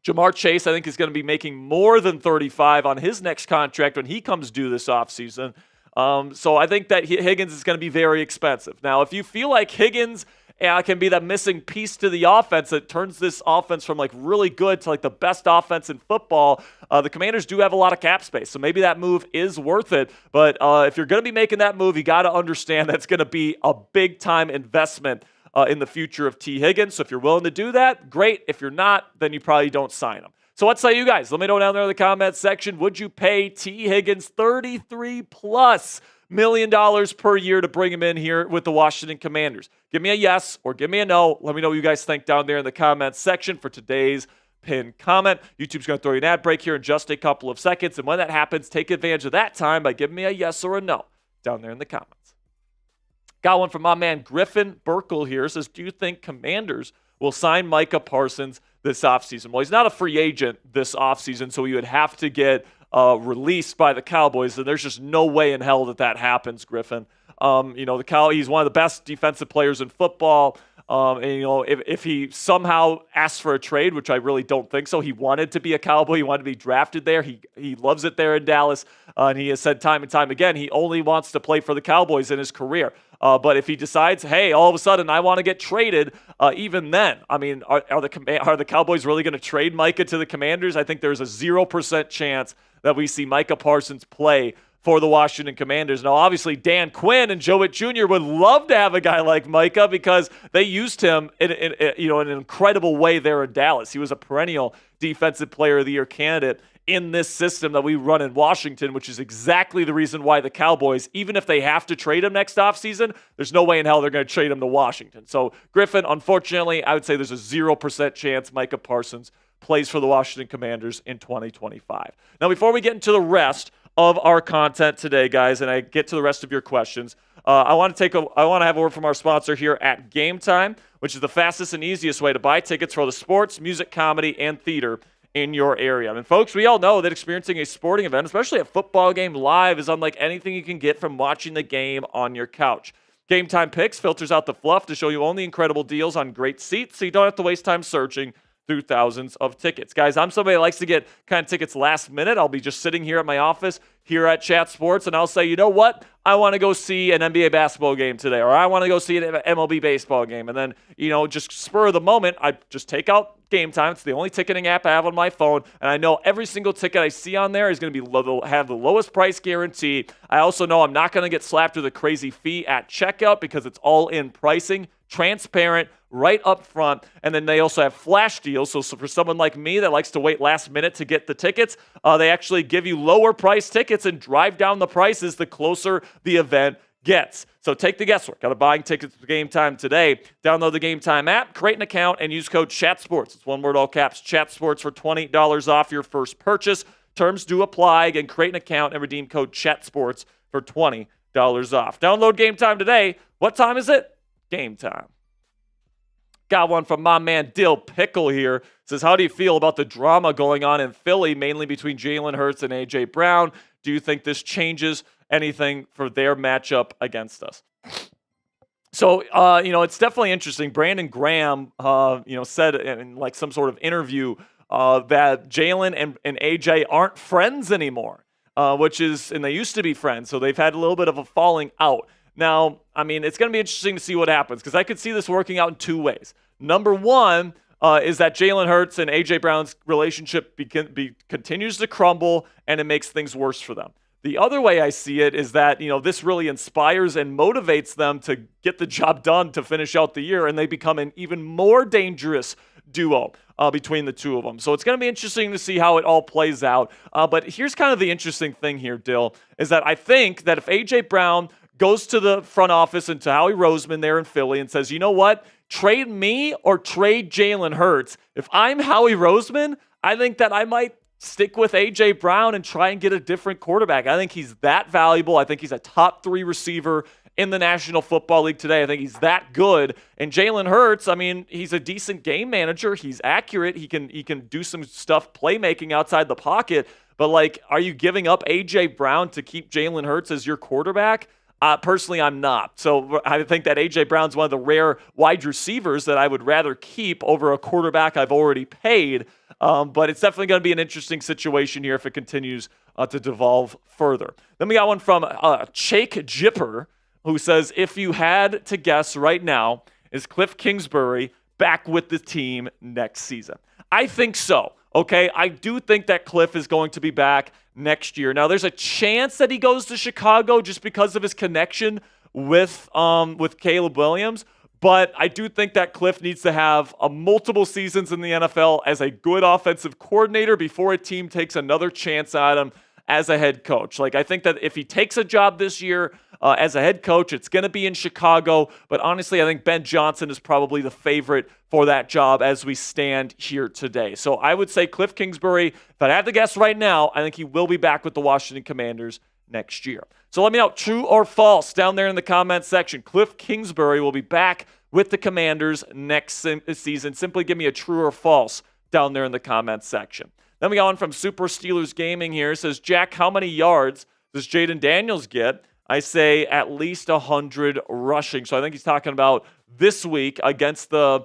Jamar Chase, I think, is going to be making more than 35 on his next contract when he comes due this offseason. So I think that Higgins is going to be very expensive. Now, if you feel like Higgins can be that missing piece to the offense that turns this offense from like really good to like the best offense in football, the Commanders do have a lot of cap space. So maybe that move is worth it. But if you're going to be making that move, you got to understand that's going to be a big-time investment in the future of T. Higgins. So if you're willing to do that, great. If you're not, then you probably don't sign him. So what say you guys? Let me know down there in the comments section. Would you pay T. Higgins $33+ million per year to bring him in here with the Washington Commanders? Give me a yes or give me a no. Let me know what you guys think down there in the comments section for today's pinned comment. YouTube's going to throw you an ad break here in just a couple of seconds. And when that happens, take advantage of that time by giving me a yes or a no down there in the comments. Got one from my man Griffin Burkle here. Says, do you think Commanders will sign Micah Parsons this offseason? Well, he's not a free agent this offseason, so he would have to get released by the Cowboys, and there's just no way in hell that happens, Griffin. He's one of the best defensive players in football. If he somehow asks for a trade, which I really don't think so, he wanted to be a Cowboy. He wanted to be drafted there. He loves it there in Dallas, and he has said time and time again he only wants to play for the Cowboys in his career. But if he decides, hey, all of a sudden I want to get traded, even then, I mean, are the Cowboys really going to trade Micah to the Commanders? I think there's a 0% chance that we see Micah Parsons play for the Washington Commanders. Now, obviously, Dan Quinn and Joe Witt Jr. would love to have a guy like Micah because they used him in an incredible way there in Dallas. He was a perennial Defensive Player of the Year candidate in this system that we run in Washington, which is exactly the reason why the Cowboys, even if they have to trade him next offseason, there's no way in hell they're going to trade him to Washington. So, Griffin, unfortunately, I would say there's a 0% chance Micah Parsons plays for the Washington Commanders in 2025. Now, before we get into the rest of our content today, guys, and I get to the rest of your questions, I want to have a word from our sponsor here at Game Time, which is the fastest and easiest way to buy tickets for the sports, music, comedy, and theater in your area. I mean, folks, we all know that experiencing a sporting event, especially a football game live, is unlike anything you can get from watching the game on your couch. Game Time Picks filters out the fluff to show you only incredible deals on great seats, so you don't have to waste time searching through thousands of tickets. Guys, I'm somebody that likes to get kind of tickets last minute. I'll be just sitting here at my office here at Chat Sports, and I'll say, you know what? I want to go see an NBA basketball game today, or I want to go see an MLB baseball game. And then, just spur of the moment, I just take out Game Time. It's the only ticketing app I have on my phone, and I know every single ticket I see on there is going to have the lowest price guarantee. I also know I'm not going to get slapped with a crazy fee at checkout because it's all in pricing, transparent, right up front, and then they also have flash deals. So for someone like me that likes to wait last minute to get the tickets, they actually give you lower price tickets and drive down the prices the closer the event gets. So take the guesswork out of buying tickets for Game Time today. Download the Game Time app, create an account, and use code ChatSports. It's one word, all caps, ChatSports for $20 off your first purchase. Terms do apply. Again, create an account and redeem code ChatSports for $20 off. Download Game Time today. What time is it? Game time. Got one from my man Dill Pickle here. Says, how do you feel about the drama going on in Philly, mainly between Jalen Hurts and A.J. Brown? Do you think this changes anything for their matchup against us? So, it's definitely interesting. Brandon Graham, said in like some sort of interview that Jalen and A.J. aren't friends anymore, and they used to be friends. So they've had a little bit of a falling out. Now, I mean, it's going to be interesting to see what happens because I could see this working out in two ways. Number one is that Jalen Hurts and A.J. Brown's relationship continues to crumble and it makes things worse for them. The other way I see it is that, this really inspires and motivates them to get the job done to finish out the year, and they become an even more dangerous duo between the two of them. So it's going to be interesting to see how it all plays out. But here's kind of the interesting thing here, Dill, is that I think that if A.J. Brown goes to the front office and to Howie Roseman there in Philly and says, you know what, trade me or trade Jalen Hurts. If I'm Howie Roseman, I think that I might stick with A.J. Brown and try and get a different quarterback. I think he's that valuable. I think he's a top 3 receiver in the National Football League today. I think he's that good. And Jalen Hurts, I mean, he's a decent game manager. He's accurate. He can do some stuff playmaking outside the pocket. But, are you giving up A.J. Brown to keep Jalen Hurts as your quarterback? Personally, I'm not. So I think that A.J. Brown's one of the rare wide receivers that I would rather keep over a quarterback I've already paid. But it's definitely going to be an interesting situation here if it continues to devolve further. Then we got one from Chake Jipper, who says, if you had to guess right now, is Cliff Kingsbury back with the team next season? I think so. Okay, I do think that Cliff is going to be back next year. Now, there's a chance that he goes to Chicago just because of his connection with Caleb Williams. But I do think that Cliff needs to have multiple seasons in the NFL as a good offensive coordinator before a team takes another chance at him as a head coach. Like, I think that if he takes a job this year as a head coach, it's going to be in Chicago. But honestly, I think Ben Johnson is probably the favorite for that job as we stand here today. So I would say Cliff Kingsbury, if I had to guess right now, I think he will be back with the Washington Commanders next year. So let me know, true or false, down there in the comment section. Cliff Kingsbury will be back with the Commanders next season. Simply give me a true or false down there in the comment section. Then we go on from Super Steelers Gaming here. It says, Jack, how many yards does Jayden Daniels get? I say at least 100 rushing. So I think he's talking about this week against the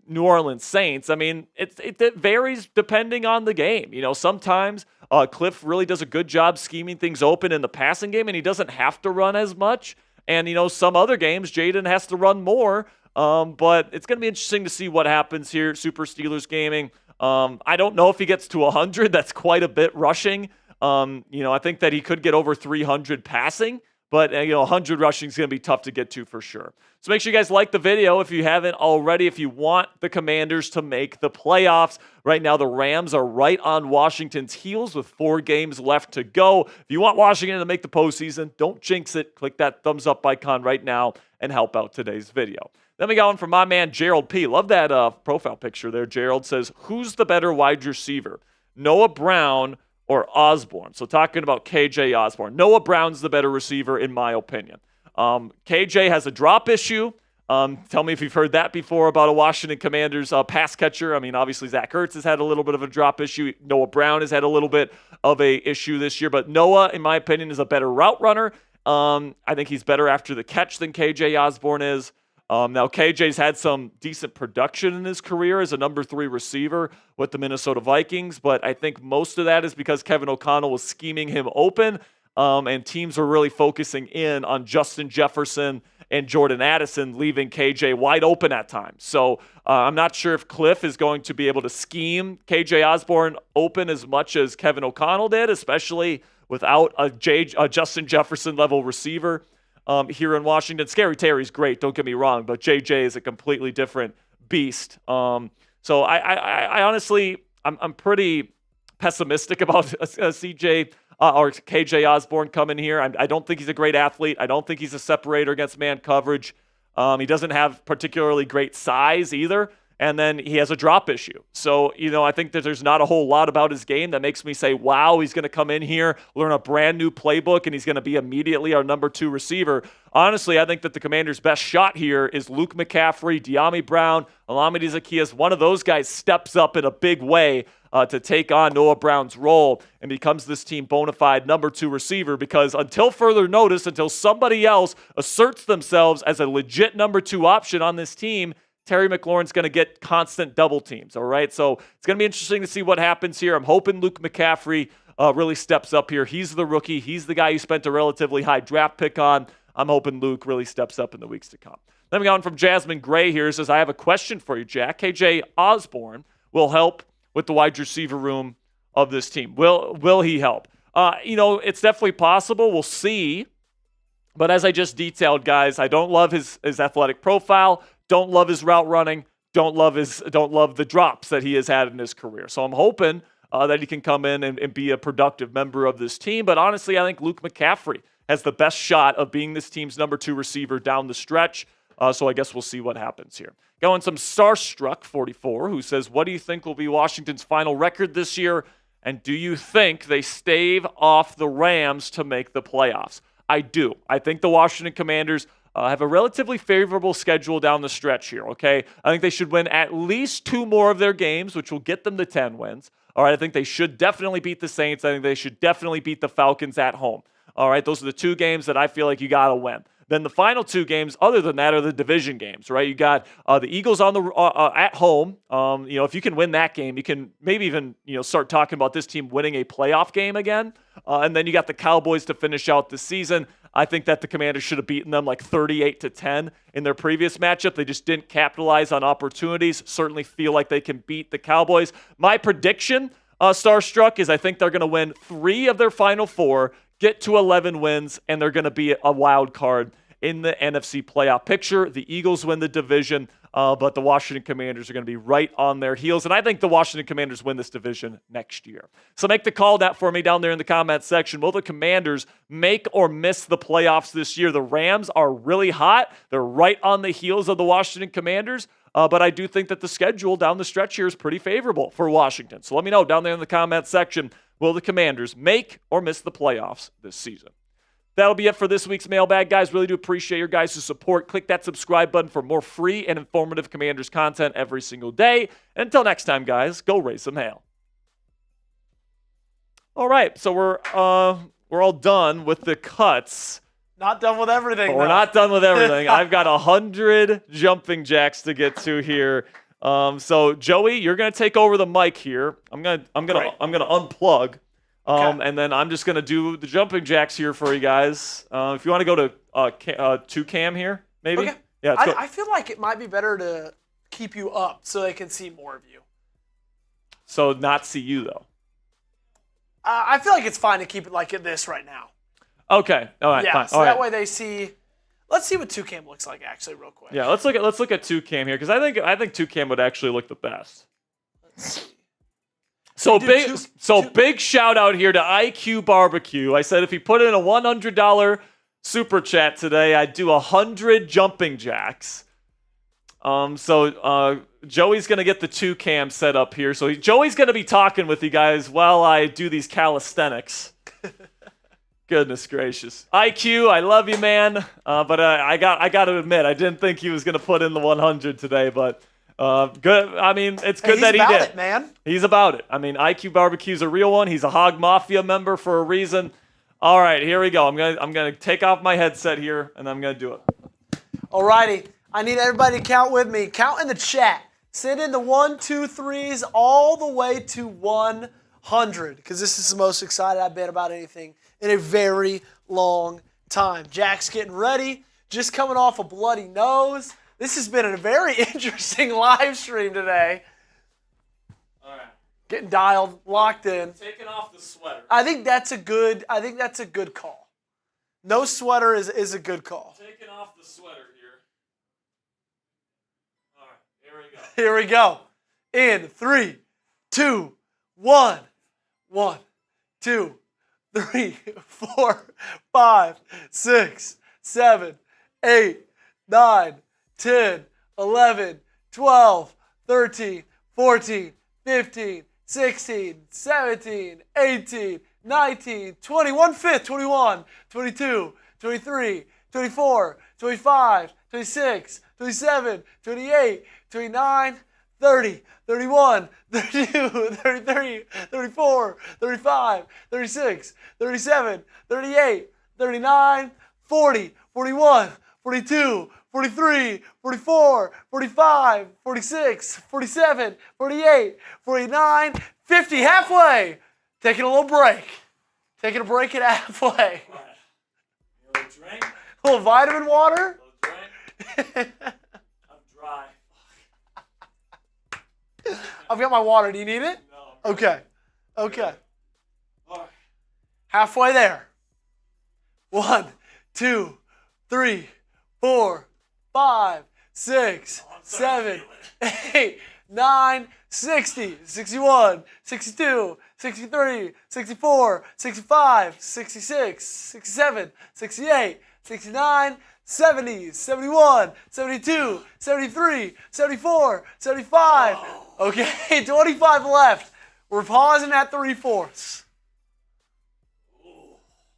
New Orleans Saints. I mean, it varies depending on the game. You know, sometimes Cliff really does a good job scheming things open in the passing game, and he doesn't have to run as much. And, you know, some other games, Jayden has to run more. But it's going to be interesting to see what happens here at Super Steelers Gaming. I don't know if he gets to 100. That's quite a bit rushing. You know, I think that he could get over 300 passing. But, 100 rushing is going to be tough to get to for sure. So make sure you guys like the video if you haven't already. If you want the Commanders to make the playoffs. Right now, the Rams are right on Washington's heels with 4 games left to go. If you want Washington to make the postseason, don't jinx it. Click that thumbs up icon right now and help out today's video. Then we got one from my man, Gerald P. Love that profile picture there. Gerald says, who's the better wide receiver, Noah Brown or Osborn? So talking about KJ Osborn. Noah Brown's the better receiver, in my opinion. KJ has a drop issue. Tell me if you've heard that before about a Washington Commanders pass catcher. I mean, obviously Zach Ertz has had a little bit of a drop issue. Noah Brown has had a little bit of a issue this year. But Noah, in my opinion, is a better route runner. I think he's better after the catch than KJ Osborn is. Now, KJ's had some decent production in his career as a number 3 receiver with the Minnesota Vikings, but I think most of that is because Kevin O'Connell was scheming him open, and teams are really focusing in on Justin Jefferson and Jordan Addison, leaving KJ wide open at times. So I'm not sure if Cliff is going to be able to scheme KJ Osborn open as much as Kevin O'Connell did, especially without a Justin Jefferson-level receiver. Here in Washington. Scary Terry's great, don't get me wrong, but JJ is a completely different beast. So I honestly, I'm pretty pessimistic about CJ or KJ Osborn coming here. I don't think he's a great athlete. I don't think he's a separator against man coverage. He doesn't have particularly great size either. And then he has a drop issue. So, I think that there's not a whole lot about his game that makes me say, wow, he's going to come in here, learn a brand new playbook, and he's going to be immediately our number 2 receiver. Honestly, I think that the Commanders' best shot here is Luke McCaffrey, De'Ami Brown, Olamide Zaccheaus. One of those guys steps up in a big way to take on Noah Brown's role and becomes this team bona fide number 2 receiver, because until further notice, until somebody else asserts themselves as a legit number 2 option on this team, Terry McLaurin's going to get constant double teams, all right? So it's going to be interesting to see what happens here. I'm hoping Luke McCaffrey really steps up here. He's the rookie. He's the guy you spent a relatively high draft pick on. I'm hoping Luke really steps up in the weeks to come. Then we got on from Jasmine Gray here. Says, I have a question for you, Jack. KJ Osborn will help with the wide receiver room of this team. Will he help? It's definitely possible. We'll see. But as I just detailed, guys, I don't love his athletic profile. Don't love his route running. Don't love the drops that he has had in his career. So I'm hoping that he can come in and be a productive member of this team. But honestly, I think Luke McCaffrey has the best shot of being this team's number 2 receiver down the stretch. So I guess we'll see what happens here. Going some Starstruck 44, who says, what do you think will be Washington's final record this year? And do you think they stave off the Rams to make the playoffs? I do. I think the Washington Commanders have a relatively favorable schedule down the stretch here, okay? I think they should win at least 2 more of their games, which will get them to 10 wins. All right, I think they should definitely beat the Saints. I think they should definitely beat the Falcons at home. All right, those are the 2 games that I feel like you got to win. Then the final 2 games, other than that, are the division games, right? You got the Eagles on the at home. If you can win that game, you can maybe even start talking about this team winning a playoff game again. And then you got the Cowboys to finish out the season. I think that the Commanders should have beaten them like 38-10 in their previous matchup. They just didn't capitalize on opportunities. Certainly feel like they can beat the Cowboys. My prediction, Starstruck, is I think they're going to win 3 of their final 4, get to 11 wins, and they're going to be a wild card in the NFC playoff picture. The Eagles win the division, but the Washington Commanders are going to be right on their heels. And I think the Washington Commanders win this division next year. So make the call that for me down there in the comments section. Will the Commanders make or miss the playoffs this year? The Rams are really hot. They're right on the heels of the Washington Commanders. But I do think that the schedule down the stretch here is pretty favorable for Washington. So let me know down there in the comments section. Will the Commanders make or miss the playoffs this season? That'll be it for this week's mailbag, guys. Really do appreciate your guys' support. Click that subscribe button for more free and informative Commanders content every single day. And until next time, guys, go raise some hail. All right, so we're all done with the cuts. Not done with everything. But we're not done with everything. I've got 100 jumping jacks to get to here. So Joey, you're gonna take over the mic here. I'm gonna unplug. Okay. And then I'm just gonna do the jumping jacks here for you guys. If you want to go to 2 cam here, maybe. Okay. Yeah. I feel like it might be better to keep you up so they can see more of you. So not see you though. I feel like it's fine to keep it like this right now. Okay. All right. Yeah. Fine. So all that right. way they see. Let's see what 2cam looks like actually, real quick. Yeah. Let's look at 2 cam here because I think 2 cam would actually look the best. Let's see. So Dude, big shout out here to IQ Barbecue. I said if he put in a $100 super chat today, I'd do 100 jumping jacks. So Joey's gonna get the 2 cam set up here. So Joey's gonna be talking with you guys while I do these calisthenics. Goodness gracious, IQ, I love you, man. But I got to admit, I didn't think he was gonna put in the 100 today, but. Good. I mean, it's good that he did. He's about it, man. He's about it. I mean, IQ Barbecue's a real one. He's a Hog Mafia member for a reason. All right, here we go. I'm gonna take off my headset here, and I'm gonna do it. Alrighty, I need everybody to count with me. Count in the chat. Send in the 1, 2, 3s all the way to 100, because this is the most excited I've been about anything in a very long time. Jack's getting ready, just coming off a bloody nose. This has been a very interesting live stream today. All right. Getting dialed, locked in. Taking off the sweater. I think that's a good call. No sweater is a good call. Taking off the sweater here. All right, here we go. Here we go. In 3, 2, 1. 1, 2, 3, 4, 5, 6, 7, 8, 9, 10, 11, 12, 13, 14, 15, 16, 17, 18, 19, 20, 1/5, 21, 22, 23, 24, 25, 26, 27, 28, 29, 30, 31, 32, 33, 34, 35, 36, 37, 38, 39, 40, 41, 42, 43, 44, 45, 46, 47, 48, 49, 50, halfway. Taking a little break. Taking a break at halfway. A little drink. A little vitamin water. A little drink. I'm dry. I've got my water. Do you need it? No. Okay. Okay. All right. Halfway there. 1, 2, 3, 4, 5, 6, 7, 8, 9, 60, 61, 62, 63, 64, 65, 66, 67, 68, 69, 70, 71, 72, 73, 74, 75. Okay, 25 left. We're pausing at 3/4.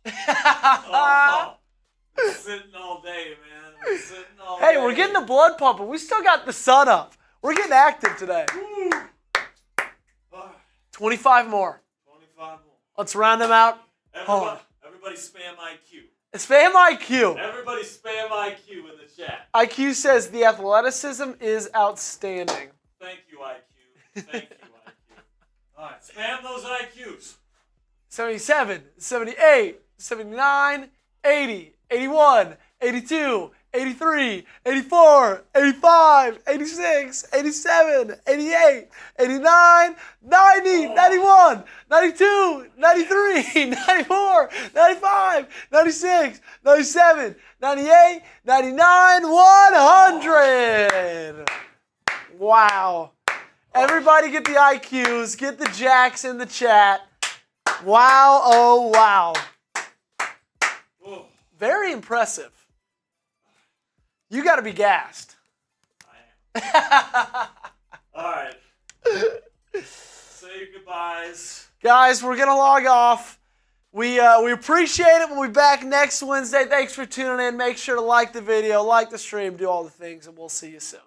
I'm sitting all day, man. I'm sitting all Hey, day. we're getting the blood pumping. We still got the sun up. We're getting active today. Woo. 25 more. 25 more. Let's round them out. Hold on. Everybody spam IQ. Spam IQ. Everybody spam IQ in the chat. IQ says the athleticism is outstanding. Thank you, IQ. Thank you, IQ. All right, spam those IQs. 77, 78, 79, 80, 81, 82, 83, 84, 85, 86, 87, 88, 89, 90, 91, 92, 93, 94, 95, 96, 97, 98, 99, 100. Wow. Everybody get the IQs, get the Jacks in the chat. Wow, oh wow. Very impressive. You got to be gassed. I am. All right. Say goodbyes. Guys, we're going to log off. We appreciate it. We'll be back next Wednesday. Thanks for tuning in. Make sure to like the video, like the stream, do all the things, and we'll see you soon.